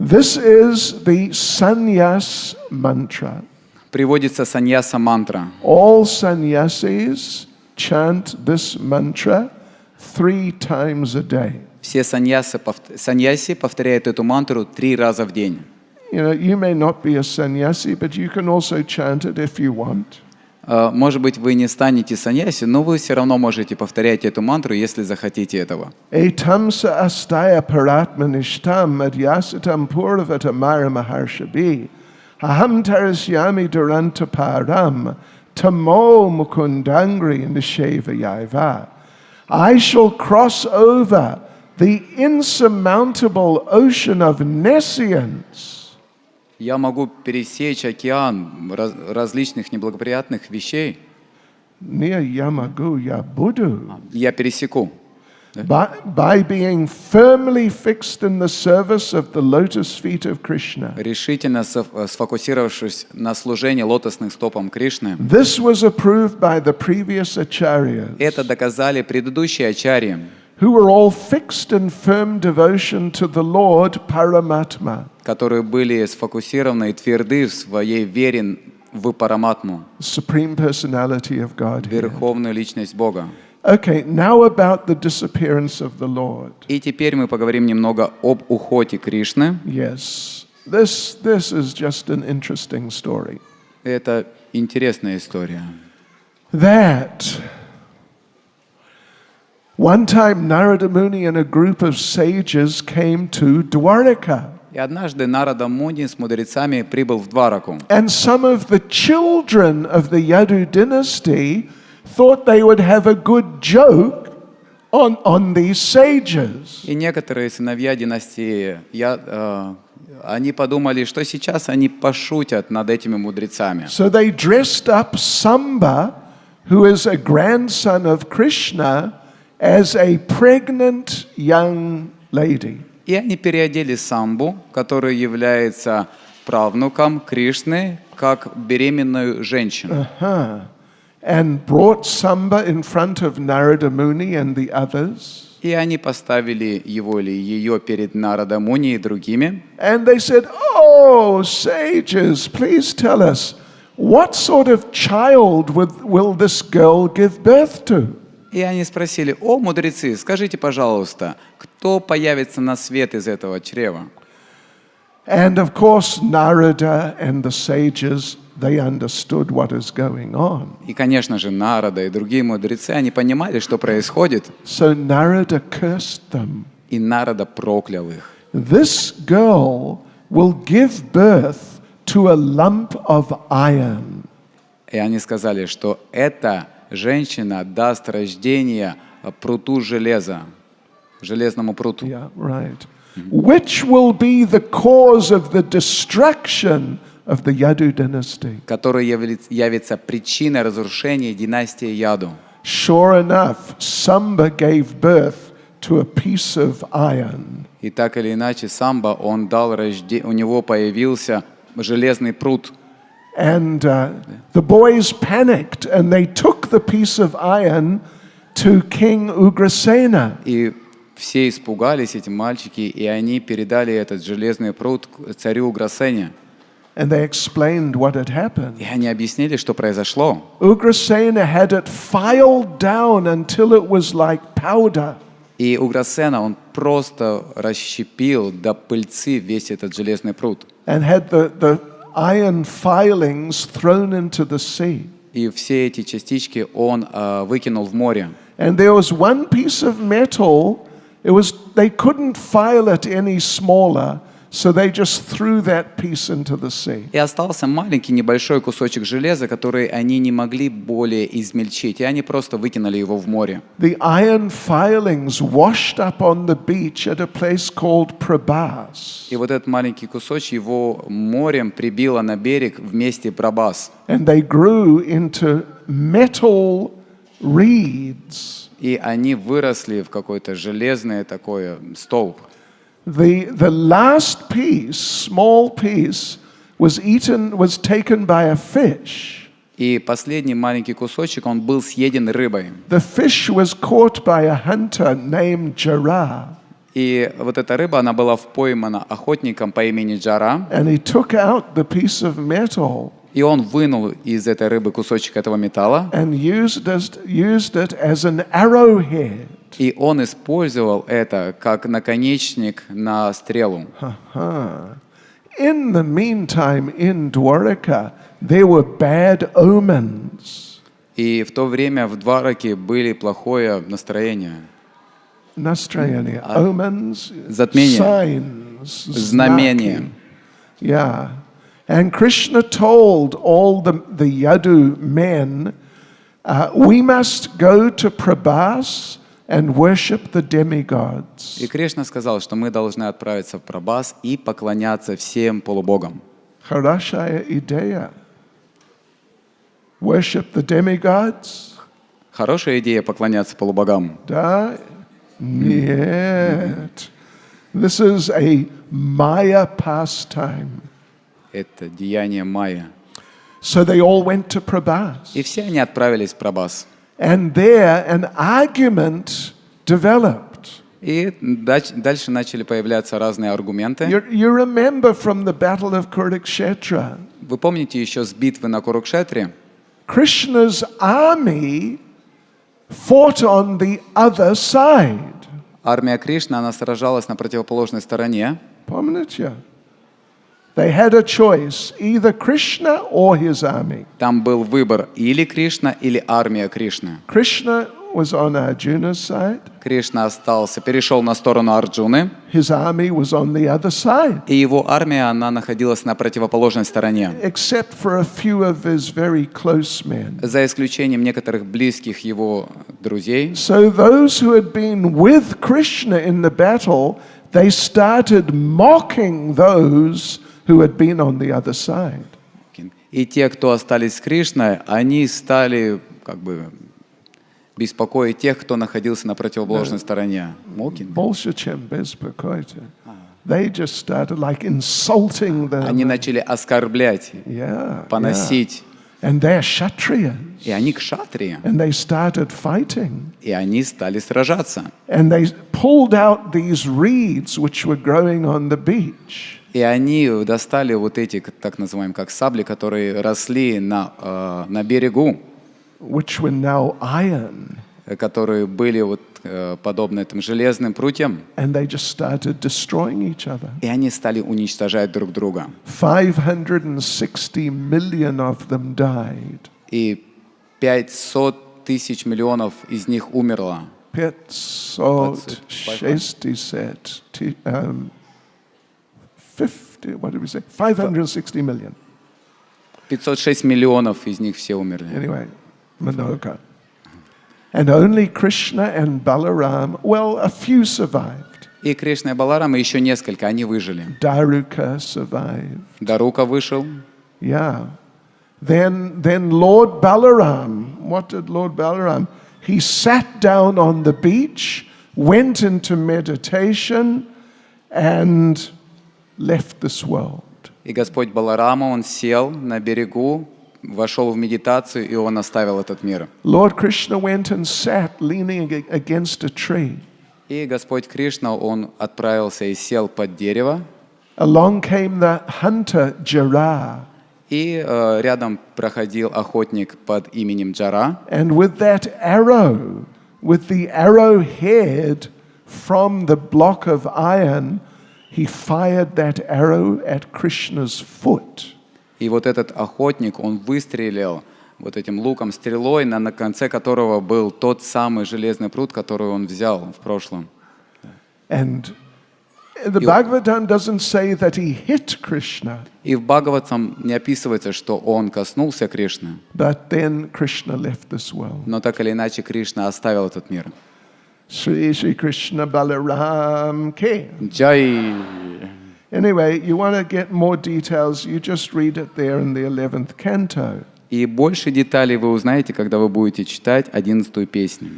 This is the sannyas mantra. Приводится саньяса мантра. All sannyasis chant this mantra 3 times a day. Все саньяси повторяют эту мантру 3 раза в день. You know, you may not be a sannyasi, but you can also chant it if you want. Может быть, вы не станете саньяси, но вы все равно можете повторять эту мантру, если захотите этого. Etam sa astaya paratmanishtam adhyasitam purvata maramaharshabi. Aham tarasyami duranta param. Tamo mukundangri nisheva yaiva. I shall cross over the insurmountable ocean of nescience. Я могу пересечь океан различных неблагоприятных вещей. Я пересеку. By being firmly fixed in the service of the lotus feet of Krishna. Решительно сфокусировавшись на служении лотосных стопам Кришны. This was approved by the previous acharyas. Это доказали предыдущие ачарьи. Who were all fixed in firm devotion to the Lord Paramatma. Которые были сфокусированы и тверды в своей вере в Параматму. Supreme personality of God. Верховную личность Бога. Okay, now about the disappearance of the Lord. И теперь мы поговорим немного об уходе Кришны. Yes, this is just an interesting story. Это интересная история. That one time Narada Muni and a group of sages came to Dwaraka. И однажды Нарада Муни с мудрецами прибыл в Двараку. And some of the children of the Yadu dynasty thought they would have a good joke on these sages. И некоторые сыновья династии, они подумали, что сейчас они пошутят над этими мудрецами. So they dressed up Samba, who is a grandson of Krishna, as a pregnant young lady. И они переодели Самбу, который является правнуком Кришны, как беременную женщину. And brought Samba in front of Narada Muni and the others. И они поставили его или ее перед Нарада Муни и другими. And they said, "Oh, sages, please tell us, what sort of child will this girl give birth to?" И они спросили: «О, мудрецы, скажите, пожалуйста, кто появится на свет из этого чрева?» And of course, Narada and the sages, they understood what is going on. И, конечно же, Нарада и другие мудрецы, они понимали, что происходит. So Narada cursed them. И Нарада проклял их. This girl will give birth to a lump of iron. И они сказали, что эта женщина даст рождение пруту железа, железному пруту. Yeah, right. Which will be the cause of the destruction of the Yadu dynasty. Который явится причиной разрушения династии Яду. Sure enough, Samba gave birth to a piece of iron. И так или иначе, Самба, он дал рождение, у него появился железный прут. And the boys panicked and they took the piece of iron to King Ugrasena. И все испугались, эти мальчики, и они передали этот железный прут царю Уграсене. And they explained what had happened. И они объяснили, что произошло. Ugrasena had it filed down until it was like powder. И Уграсена, он просто расщепил до пыльцы весь этот железный прут. And had the iron filings thrown into the sea. И все эти частички он выкинул в море. And there was one piece of metal, they couldn't file it any smaller, so they just threw that piece into the sea. И остался маленький небольшой кусочек железа, который они не могли более измельчить, и они просто выкинули его в море. The iron filings washed up on the beach at a place called Prabhas. И вот этот маленький кусочек его морем прибило на берег в месте Прабхас. And they grew into metal reeds. И они выросли в какой-то железный такой столб. The last piece, small piece, was taken by a fish. И последний маленький кусочек, он был съеден рыбой. The fish was caught by a hunter named Jara. И вот эта рыба, она была поймана охотником по имени Джара. And he took out the piece of metal. И он вынул из этой рыбы кусочек этого металла. And used it as an arrowhead. И он использовал это как наконечник на стрелу. In the meantime, in Dwaraka, there were bad omens. И в то время в Двараке были плохое настроение. Настроение. Omens. Затмение. Signs. Знамения. Yeah. And Krishna told all the Yadu men, we must go to Prabhas and worship the demigods. И Кришна сказал, что мы должны отправиться в Прабхас и поклоняться всем полубогам. Хорошая идея. Worship the demigods. Хорошая идея поклоняться полубогам. Да? Нет. This is a Maya pastime. Это деяние Майя. So they all went to Prabhas. И все они отправились в Прабхас. And there an argument developed. И дальше начали появляться разные аргументы. You remember from the battle of Kurukshetra. Вы помните еще с битвы на Курукшетре? Krishna's army fought on the other side. Армия Кришны, она сражалась на противоположной стороне. Помните? They had a choice, either Krishna or his army. Там был выбор или Кришна, или армия Кришны. Krishna was on Arjuna's side. Кришна перешел на сторону Арджуны. His army was on the other side. И его армия, она находилась на противоположной стороне. Except for a few of his very close men. За исключением некоторых близких его друзей. So those who had been with Krishna in the battle, they started mocking those who had been on the other side. И те, кто остались с Кришной, они стали беспокоить тех, кто находился на противоположной стороне. Молкин. Больше, чем беспокоить. They just started like insulting them. Они начали оскорблять, Yeah, поносить. And they're Kshatriyas. И они кшатрии. And they started fighting. И они стали сражаться. And they pulled out these reeds which were growing on the beach. И они достали вот эти, так называемые, как сабли, которые росли на берегу, Which were now iron. которые были вот подобны этим железным прутьям. And they just started destroying each other. И они стали уничтожать друг друга. 560 million of them died. И 500 тысяч миллионов из них умерло. 560, 50, what did we say? 560 million. 506 миллионов из них все умерли. Anyway, много. And only Krishna and Balaram, well, a few survived. И Кришна и Баларама, еще несколько, они выжили. Daruka survived. Дарука вышел. Yeah. Then Lord Balaram, what did Lord Balaram? He sat down on the beach, went into meditation, and left this world. И Господь Баларама, он сел на берегу, вошел в медитацию, и он оставил этот мир. Lord Krishna went and sat leaning against a tree. И Господь Кришна, он отправился и сел под дерево. Along came the hunter Jara. И рядом проходил охотник под именем Джара. And with that arrow, with the arrowhead from the block of iron, he fired that arrow at Krishna's foot. И вот этот охотник, он выстрелил вот этим луком, стрелой, на конце которого был тот самый железный прут, который он взял в прошлом. And the Bhagavatam doesn't say that he hit Krishna. И в Бхагаватам не описывается, что он коснулся Кришны. But then Krishna left this world. Но так или иначе Кришна оставил этот мир. Shri Krishna Balaram Ke. Джай! Anyway, you want to get more details, you just read it there in the 11th canto. И больше деталей вы узнаете, когда вы будете читать 11-ю песню.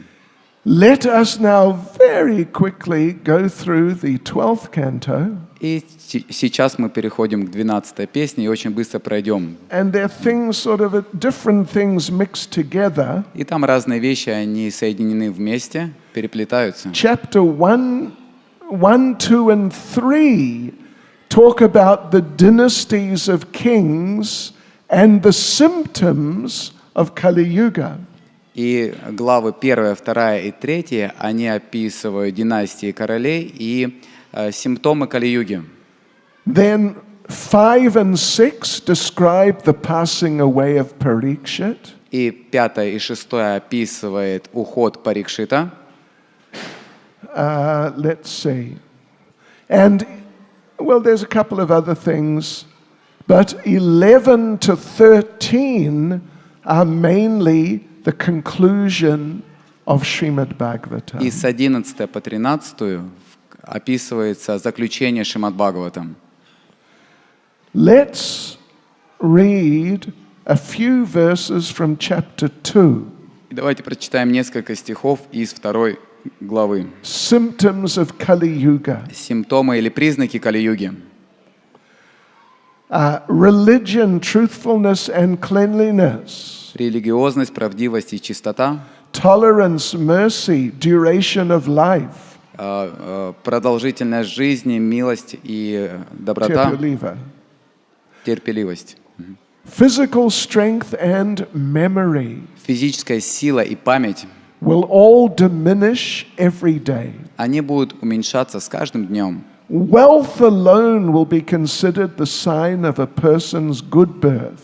Let us now very quickly go through the 12th canto. И сейчас мы переходим к 12-й песне и очень быстро пройдем. And there are things, sort of different things mixed together. И там разные вещи, они соединены вместе, переплетаются. Chapter 1, 2, and 3 talk about the dynasties of kings and the symptoms of Kali Yuga. И главы 1, 2 и 3, они описывают династии королей и симптомы Кали-юги. Then 5 and 6 describe the passing away of Parikshit. И 5 и 6 описывает уход Парикшита. Let's see. And, well, there's a couple of other things, but 11 to 13 are mainly the conclusion of Srimad Bhagavatam. И с 11 по 13 описывается заключение Шримад Бхагаватам. Let's read a few verses from chapter 2. И давайте прочитаем несколько стихов из 2 главы. Symptoms of Kali Yuga. Симптомы или признаки Кали-юги. Religion, truthfulness and cleanliness. Религиозность, правдивость и чистота. Tolerance, mercy, duration of life. Продолжительность жизни, милость и доброта. Терпеливость. Physical strength and memory. Физическая сила и память. Will all diminish every day. Они будут уменьшаться с каждым днем. Wealth alone will be considered the sign of a person's good birth.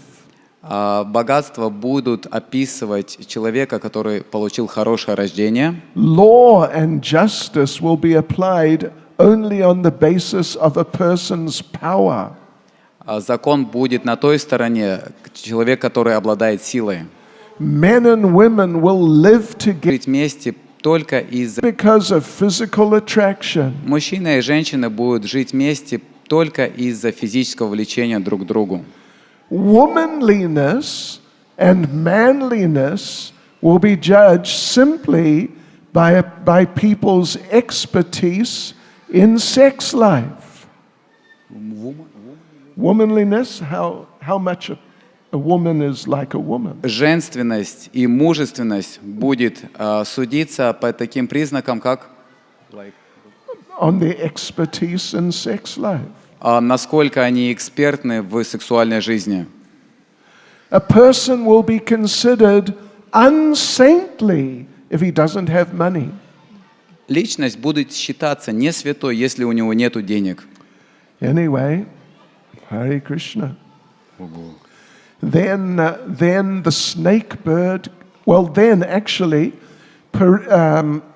Богатства будут описывать человека, который получил хорошее рождение. Law and justice will be applied only on the basis of a person's power. Закон будет на той стороне, человек, который обладает силой. Men and women will live together Жить вместе только из-за... because of physical attraction. Мужчина и женщина будут жить вместе только из-за физического влечения друг к другу. Womanliness and manliness will be judged simply by people's expertise in sex life. Womanliness, how much a woman is like a woman. Женственность и мужественность будет судиться по таким признакам, как On the expertise in sex life. насколько они экспертны в сексуальной жизни. A person will be considered unsaintly if he doesn't have money. Личность будет считаться не святой, если у него нет денег. Anyway, Hare Krishna. Then the snake bird,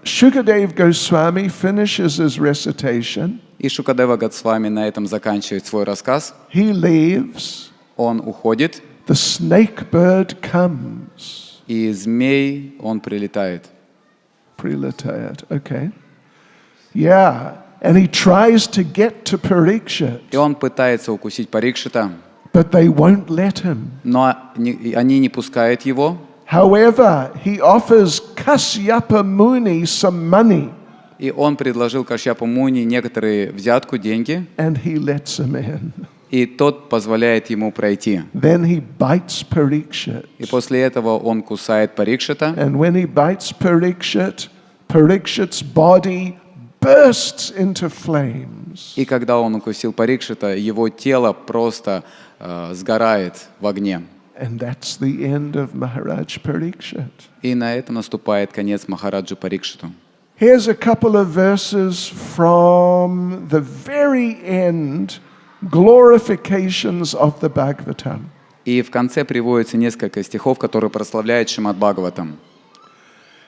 Shukadev Goswami finishes his recitation. И Шукадева Госвами на этом заканчивает свой рассказ. He leaves. Он уходит. The snake bird comes. И змей, он прилетает. Прилетает, okay. Yeah, and he tries to get to Parikshit. И он пытается укусить Парикшита. But they won't let him. Но они не пускают его. However, he offers Kasyapa Muni some money. И он предложил Кашьяпу Муни некоторые взятку, деньги. And he lets him in. И тот позволяет ему пройти. Then he bites Parikshit. И после этого он кусает Парикшита. And when he bites Parikshit, Parikshit's body bursts into flames. И когда он укусил Парикшита, его тело просто сгорает в огне. And that's the end of Maharaj Parikshit. И на этом наступает конец Махараджу Парикшиту. Here's a couple of verses from the very end, glorifications of the Bhagavatam. И в конце приводится несколько стихов, которые прославляют Шримад Бхагаватам.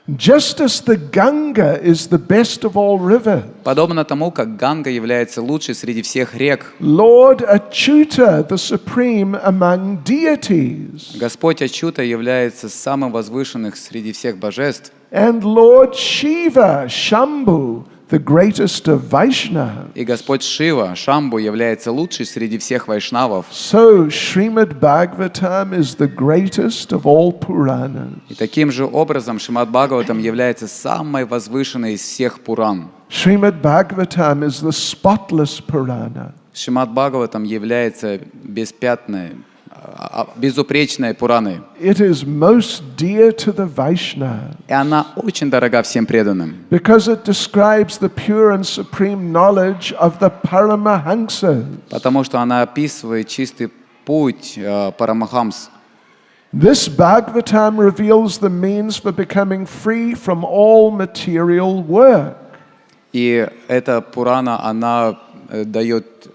Just as the Ganga is the best of all rivers. Подобно тому, как Ганга является лучшей среди всех рек. Lord Achyuta, the supreme among deities. Господь Ачюта является самым возвышенным среди всех божеств. And Lord Shiva, Shambhu, the greatest of Vaishnavas. И Господь Шива, Шамбу, является лучшей среди всех вайшнавов. So Srimad Bhagavatam is the greatest of all Puranas. И таким же образом Шримад Бхагаватам является самой возвышенной из всех Пуран. Srimad Bhagavatam is the spotless Purana. Шримад Бхагаватам является беспятной, безупречной Пураной. It is most dear to the Vaishnavas. И она очень дорога всем преданным. Because it describes the pure and supreme knowledge of the Paramahamsas. Потому что она описывает чистый путь Парамахамс. This Bhagavatam reveals the means for becoming free from all material work. И эта Пурана, она дает...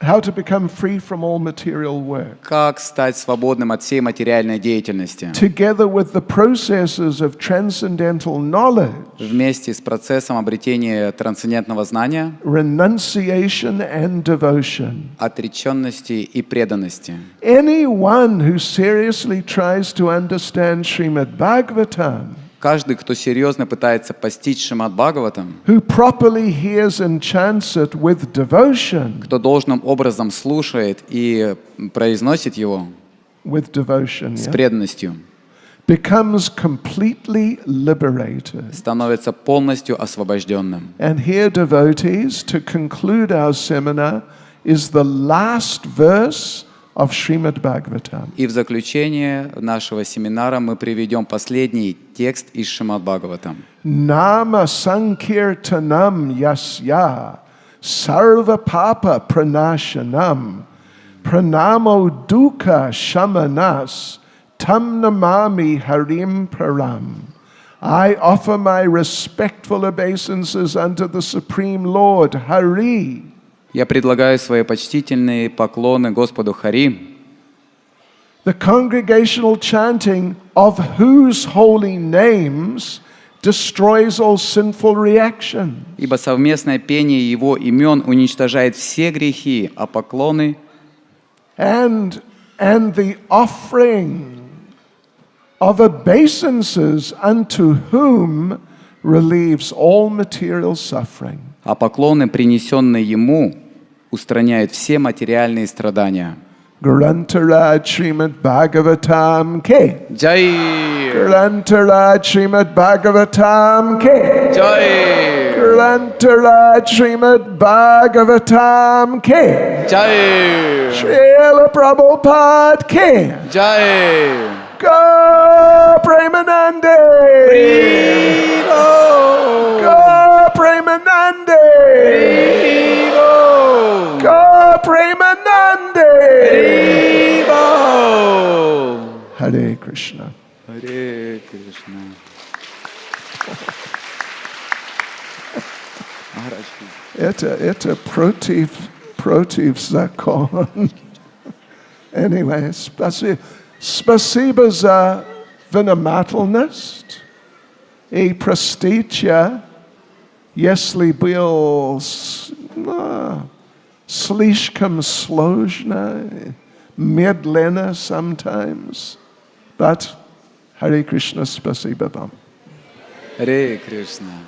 How to become free from all material work. Как стать свободным от всей материальной деятельности. Together with the processes of transcendental knowledge. Вместе с процессом обретения трансцендентного знания. Renunciation and devotion. Отреченности и преданности. Anyone who seriously tries to understand Srimad Bhagavatam. Каждый, кто серьезно пытается постичь Шримад Бхагаватам, who properly hears and chants it with devotion, кто должным образом слушает и произносит его with devotion, с преданностью, becomes completely liberated. становится полностью освобожденным. And here, devotees, to conclude our seminar, is the last verse of Srimad Bhagavatam. И в заключение нашего семинара мы приведем последний текст из Шримад Бхагаватам. Nama sankirtanam yasya sarva papa pranashanam pranamo dukkha shamanas tam namami harim param. I offer my respectful obeisances unto the Supreme Lord, Hari. Я предлагаю свои почтительные поклоны Господу Хари. The congregational chanting of whose holy names destroys all sinful reaction. Ибо совместное пение Его имен уничтожает все грехи, а поклоны And the offering of obeisances unto whom relieves all material suffering. а поклоны, принесенные Ему, устраняют все материальные страдания. Grantaraj Srimad Bhagavatam Ke. Jai. Grantaraj Srimad Bhagavatam Ke. Jai. Grantaraj Srimad Bhagavatam Ke. Jai. Srila Prabhupada Ke. Jai. Go Premanande. Go Premanande. Go Premanande. Hare Krishna. Hare Krishna. Это против закон. Anyway, спасибо за внимательность и простите, если был слишком сложно, медленно sometimes. But Hare Krishna, спасибо вам. Hare Krishna.